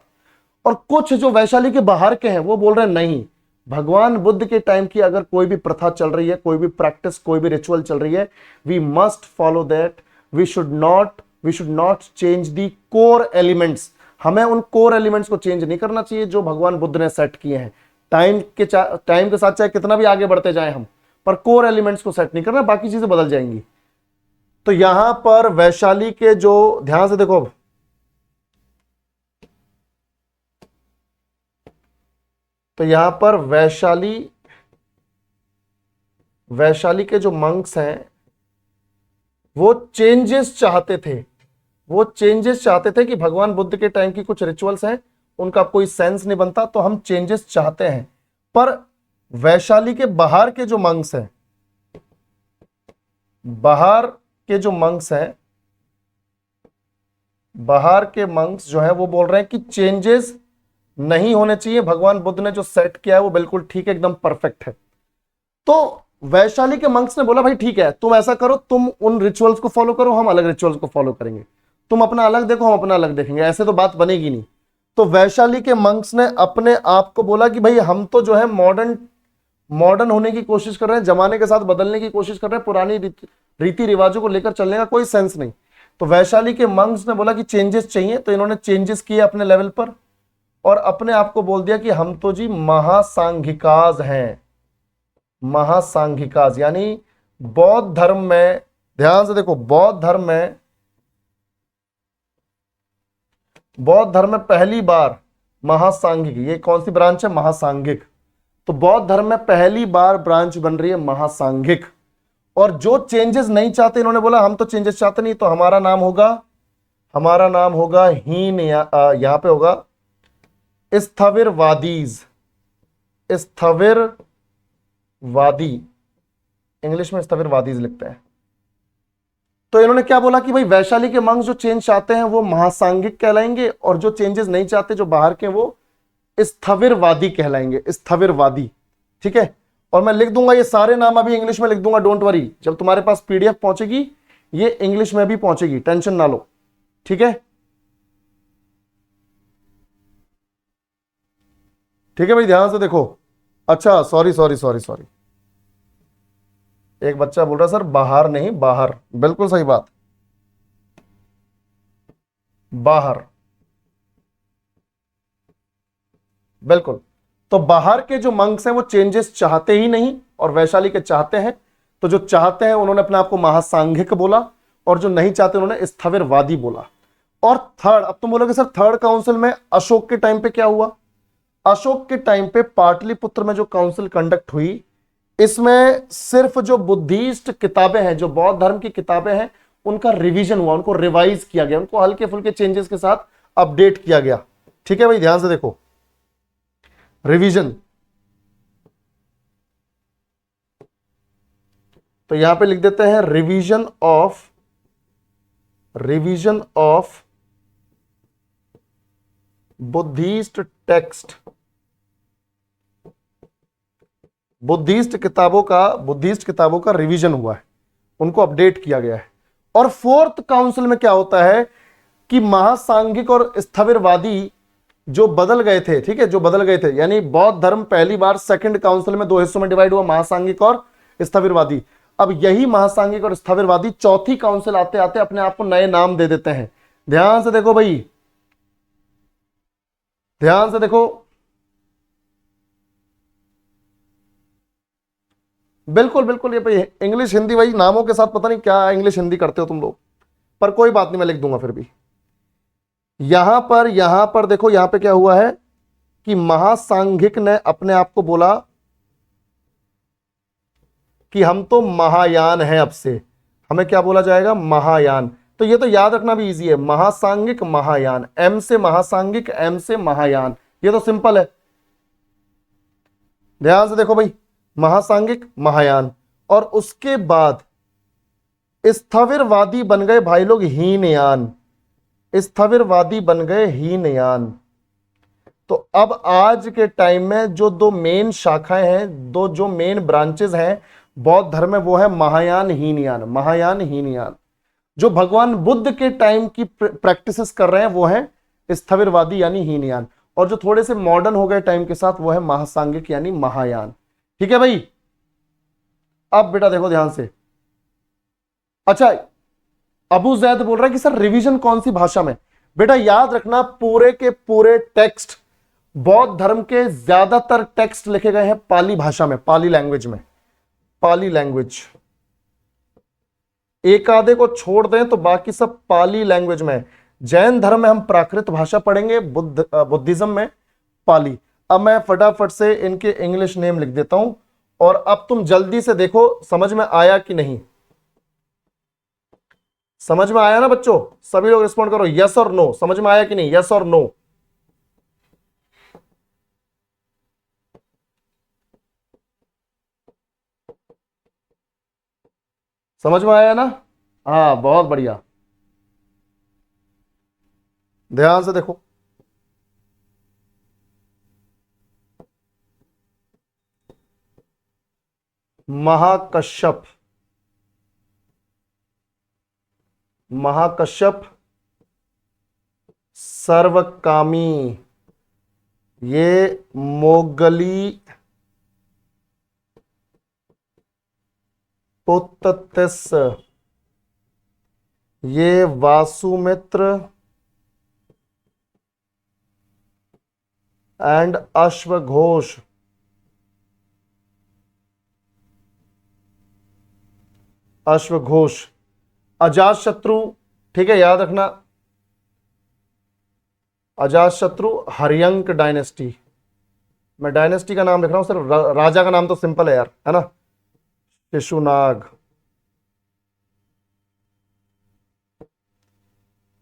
और कुछ जो वैशाली के बाहर के हैं वो बोल रहे हैं नहीं, भगवान बुद्ध के टाइम की अगर कोई भी प्रथा चल रही है, कोई भी प्रैक्टिस, कोई भी रिचुअल चल रही है, we must follow that, we should not change the core elements. हमें उन कोर एलिमेंट्स को चेंज नहीं करना चाहिए जो भगवान बुद्ध ने सेट किए हैं। टाइम के साथ चाहे कितना भी आगे बढ़ते जाएं हम, पर कोर एलिमेंट्स को सेट नहीं करना, बाकी चीजें बदल जाएंगी। तो यहां पर वैशाली के जो, ध्यान से देखो, तो यहां पर वैशाली के जो मंक्स हैं वो चेंजेस चाहते थे, वो चेंजेस चाहते थे कि भगवान बुद्ध के टाइम की कुछ रिचुअल्स हैं, उनका कोई सेंस नहीं बनता, तो हम चेंजेस चाहते हैं। पर वैशाली के बाहर के जो मंक्स हैं, बाहर के जो मंक्स हैं, बाहर के मंक्स जो है वो बोल रहे हैं कि चेंजेस नहीं होने चाहिए, भगवान बुद्ध ने जो सेट किया है वो बिल्कुल ठीक है, एकदम परफेक्ट है। तो वैशाली के मंक्स ने बोला भाई ठीक है, तुम ऐसा करो, तुम उन रिचुअल्स को फॉलो करो, हम अलग रिचुअल्स को फॉलो करेंगे, तुम अपना अलग देखो, हम अपना अलग देखेंगे, ऐसे तो बात बनेगी नहीं। तो वैशाली के मंक्स ने अपने आप को बोला कि भाई हम तो जो है मॉडर्न होने की कोशिश कर रहे हैं, जमाने के साथ बदलने की कोशिश कर रहे हैं, पुरानी रीति रिवाजों को लेकर चलने का कोई सेंस नहीं। तो वैशाली के मंक्स ने बोला कि चेंजेस चाहिए, तो इन्होंने चेंजेस किए अपने लेवल पर और अपने आप को बोल दिया कि हम तो जी महासांघिकाज हैं। महासांघिकाज यानी बौद्ध धर्म में, ध्यान से देखो, बौद्ध धर्म में पहली बार महासांघिक, ये कौन सी ब्रांच है? महासांघिक। तो बौद्ध धर्म में पहली बार ब्रांच बन रही है महासांघिक। और जो चेंजेस नहीं चाहते, इन्होंने बोला हम तो चेंजेस चाहते नहीं, तो हमारा नाम होगा हीन, यहां पे होगा स्थविरवादीज। स्थविरवादी, इंग्लिश में स्थविरवादीज लिखते हैं। तो इन्होंने क्या बोला कि भाई वैशाली के मंक्स जो चेंज चाहते हैं वो महासांघिक कहलाएंगे, और जो चेंजेस नहीं चाहते जो बाहर के, वो स्थविरवादी कहलाएंगे, स्थविरवादी। ठीक है, और मैं लिख दूंगा ये सारे नाम अभी इंग्लिश में लिख दूंगा, डोंट वरी, जब तुम्हारे पास पीडीएफ पहुंचेगी ये इंग्लिश में भी पहुंचेगी, टेंशन ना लो। ठीक है, ठीक है भाई, ध्यान से देखो। अच्छा सॉरी, एक बच्चा बोल रहा सर बाहर नहीं, बाहर, बिल्कुल सही बात, बाहर, बिल्कुल। तो बाहर के जो मंक्स हैं वो चेंजेस चाहते ही नहीं, और वैशाली के चाहते हैं। तो जो चाहते हैं उन्होंने अपने आप को महासांघिक बोला, और जो नहीं चाहते उन्होंने स्थविरवादी बोला। और थर्ड, अब तुम बोलोगे सर थर्ड काउंसिल में अशोक के टाइम पे क्या हुआ? अशोक के टाइम पे पाटलिपुत्र में जो काउंसिल कंडक्ट हुई, इसमें सिर्फ जो बुद्धिस्ट किताबें हैं, जो बौद्ध धर्म की किताबें हैं, उनका रिवीजन हुआ, उनको रिवाइज किया गया, उनको हल्के फुल्के चेंजेस के साथ अपडेट किया गया। ठीक है भाई, ध्यान से देखो, रिवीजन। तो यहां पे लिख देते हैं revision of Buddhist text. Buddhist किताबों का रिवीजन हुआ है, उनको अपडेट किया गया है। और फोर्थ काउंसिल में क्या होता है कि महासांघिक और स्थविरवादी जो बदल गए थे, ठीक है, जो बदल गए थे, यानी बौद्ध धर्म पहली बार सेकंड काउंसिल में दो हिस्सों में डिवाइड हुआ, महासांघिक और स्थविरवादी। अब यही महासांघिक और स्थविरवादी चौथी काउंसिल आते आते अपने आप को नए नाम दे देते हैं। ध्यान से देखो भाई, ध्यान से देखो, बिल्कुल बिल्कुल, ये भाई इंग्लिश हिंदी, भाई नामों के साथ पता नहीं क्या इंग्लिश हिंदी करते हो तुम लोग, पर कोई बात नहीं, मैं लिख दूंगा फिर भी। यहां पर देखो, यहां पे क्या हुआ है कि महासांघिक ने अपने आप को बोला कि हम तो महायान हैं, अब से हमें क्या बोला जाएगा? महायान। तो ये तो याद रखना भी इजी है, महासांघिक महायान, एम से महासांघिक, एम से महायान, ये तो सिंपल है। ध्यान से देखो भाई, महासांघिक महायान, और उसके बाद स्थविरवादी बन गए भाई लोग हीनयान, स्थविरवादी बन गए हीनयान। तो अब आज के टाइम में जो दो मेन शाखाएं हैं, दो जो मेन ब्रांचेस हैं बौद्ध धर्म में, वो है महायान हीनयान, महायान हीनयान। जो भगवान बुद्ध के टाइम की प्रैक्टिसेस कर रहे हैं वो है स्थविरवादी यानी हीनयान, और जो थोड़े से मॉडर्न हो गए टाइम के साथ वो है महासांघिक यानी महायान। ठीक है भाई, अब बेटा देखो ध्यान से। अच्छा, अबू जैद बोल रहा है कि सर रिवीजन कौन सी भाषा में? बेटा याद रखना, पूरे के पूरे टेक्स्ट, बौद्ध धर्म के ज्यादातर टेक्स्ट लिखे गए हैं पाली भाषा में, पाली लैंग्वेज में, पाली लैंग्वेज। एक आधे को छोड़ दें तो बाकी सब पाली लैंग्वेज में है। जैन धर्म में हम प्राकृत भाषा पढ़ेंगे, बुद्धिज्म में पाली। अब मैं फटाफट से इनके इंग्लिश नेम लिख देता हूं, और अब तुम जल्दी से देखो समझ में आया कि नहीं। समझ में आया ना बच्चों? सभी लोग रिस्पॉन्ड करो, यस और नो। समझ में आया कि नहीं? यस और नो। समझ में आया ना? हाँ, बहुत बढ़िया। ध्यान से देखो, महाकश्यप, महाकश्यप सर्वकामी, ये मोगली पुत्ततिस, ये वासुमित्र एंड अश्वघोष, अश्वघोष, अजातशत्रु, ठीक है, याद रखना, अजातशत्रु हर्यंक डायनेस्टी। मैं डायनेस्टी का नाम लिख रहा हूं, सिर्फ राजा का नाम तो सिंपल है यार, है ना? शिशुनाग,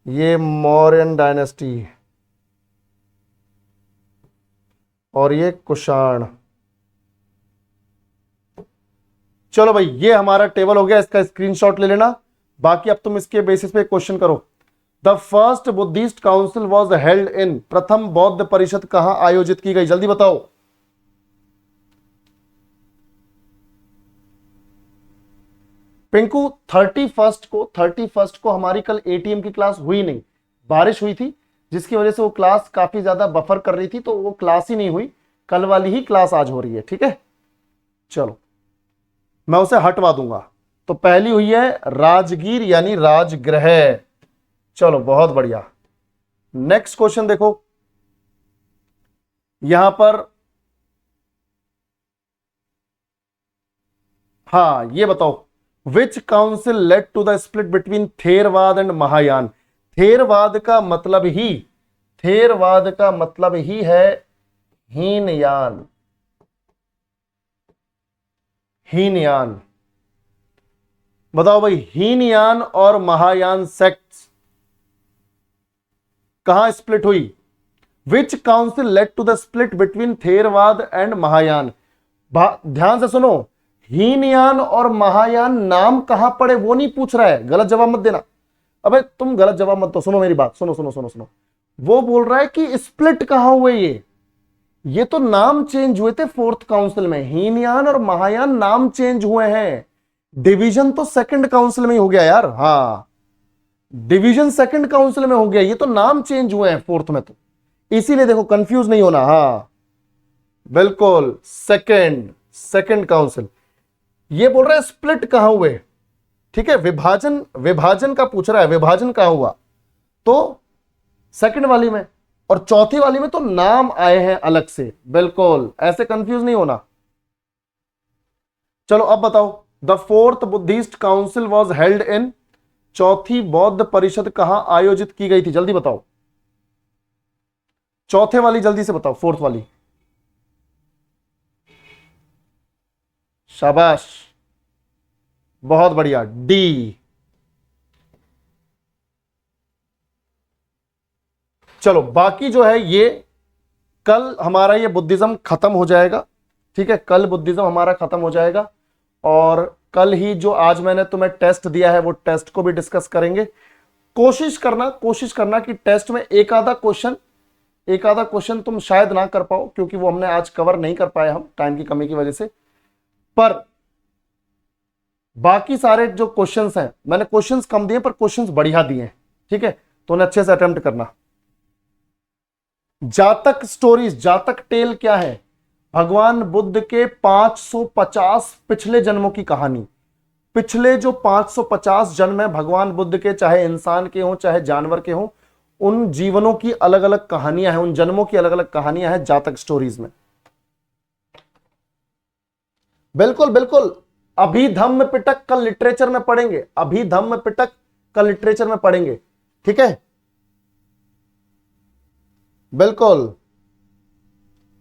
ये मौर्यन डायनेस्टी, और ये कुषाण। चलो भाई, ये हमारा टेबल हो गया, इसका स्क्रीनशॉट ले लेना। बाकी अब तुम इसके बेसिस पे क्वेश्चन करो। The first Buddhist council was held in, प्रथम बौद्ध परिषद कहां आयोजित की गई? जल्दी बताओ। पिंकू, 31 को हमारी कल एटीएम की क्लास हुई नहीं, बारिश हुई थी, जिसकी वजह से वो क्लास काफी ज्यादा बफर कर रही थी, तो वो क्लास ही नहीं हुई। कल वाली ही क्लास आज हो रही है, ठीक है? चलो, मैं उसे हटवा दूंगा। तो पहली हुई है राजगीर यानी राजगृह। चलो, बहुत बढ़िया। नेक्स्ट क्वेश्चन देखो, यहां पर, हाँ, ये बताओ, which council led to the split between Theravada and Mahayana? Theravada का मतलब ही, थेरवाद का मतलब ही है हीनयान, हीनयान। बताओ भाई, हीनयान और महायान सेक्ट्स कहां स्प्लिट हुई? Which council led to the split between Theravada and Mahayana? ध्यान से सुनो, हीनयान और महायान नाम कहां पड़े वो नहीं पूछ रहा है, गलत जवाब मत देना। अबे तुम गलत जवाब मत दो, सुनो मेरी बात, सुनो सुनो सुनो सुनो। वो बोल रहा है कि स्प्लिट कहां हुए? ये तो नाम चेंज हुए थे फोर्थ काउंसिल में, हीनयान और महायान नाम चेंज हुए हैं। डिवीजन तो सेकंड काउंसिल में ही हो गया यार। हाँ, डिवीजन सेकंड काउंसिल में हो गया, ये तो नाम चेंज हुए हैं फोर्थ में, तो इसीलिए देखो कंफ्यूज नहीं होना। हाँ बिल्कुल, सेकंड सेकंड काउंसिल। ये बोल रहा है स्प्लिट कहां हुए, ठीक है, विभाजन, विभाजन का पूछ रहा है, विभाजन कहां हुआ? तो सेकंड वाली में, और चौथी वाली में तो नाम आए हैं अलग से। बिल्कुल, ऐसे कंफ्यूज नहीं होना। चलो अब बताओ, the fourth Buddhist council was held in, चौथी बौद्ध परिषद कहां आयोजित की गई थी? जल्दी बताओ, चौथे वाली जल्दी से बताओ, फोर्थ वाली। शाबाश, बहुत बढ़िया, डी। चलो, बाकी जो है ये कल हमारा ये बुद्धिज्म खत्म हो जाएगा, ठीक है, कल बुद्धिज्म हमारा खत्म हो जाएगा। और कल ही जो आज मैंने तुम्हें टेस्ट दिया है वो टेस्ट को भी डिस्कस करेंगे। कोशिश करना कि टेस्ट में एक आधा क्वेश्चन तुम शायद ना कर पाओ, क्योंकि वो हमने आज कवर नहीं कर पाए हम टाइम की कमी की वजह से। पर बाकी सारे जो क्वेश्चंस हैं, मैंने क्वेश्चंस कम दिए पर क्वेश्चंस बढ़िया दिए हैं, ठीक है, तो उन्हें अच्छे से अटेम्प्ट करना। जातक स्टोरीज, जातक टेल क्या है? भगवान बुद्ध के 550 पिछले जन्मों की कहानी। पिछले जो 550 जन्म है भगवान बुद्ध के, चाहे इंसान के हों चाहे जानवर के हों, उन जीवनों की अलग अलग कहानियां हैं, उन जन्मों की अलग अलग कहानियां हैं जातक स्टोरीज में। बिल्कुल बिल्कुल, अभिधम्म पिटक कल लिटरेचर में पढ़ेंगे, अभिधम्म पिटक कल लिटरेचर में पढ़ेंगे, ठीक है, बिल्कुल।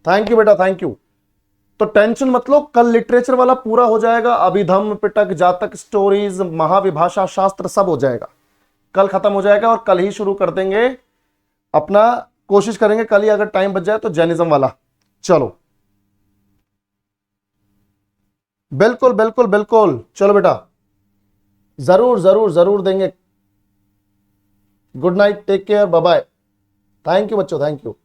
थैंक यू बेटा, थैंक यू। तो टेंशन मत लो, कल लिटरेचर वाला पूरा हो जाएगा, अभिधम्म पिटक, जातक स्टोरीज, महाविभाषा शास्त्र सब हो जाएगा, कल खत्म हो जाएगा और कल ही शुरू कर देंगे अपना, कोशिश करेंगे कल ही, अगर टाइम बच जाए तो जैनिज्म वाला। चलो बिल्कुल बिल्कुल बिल्कुल, चलो बेटा, जरूर जरूर जरूर देंगे। Good night, take care, bye bye. Thank you बच्चों, थैंक यू।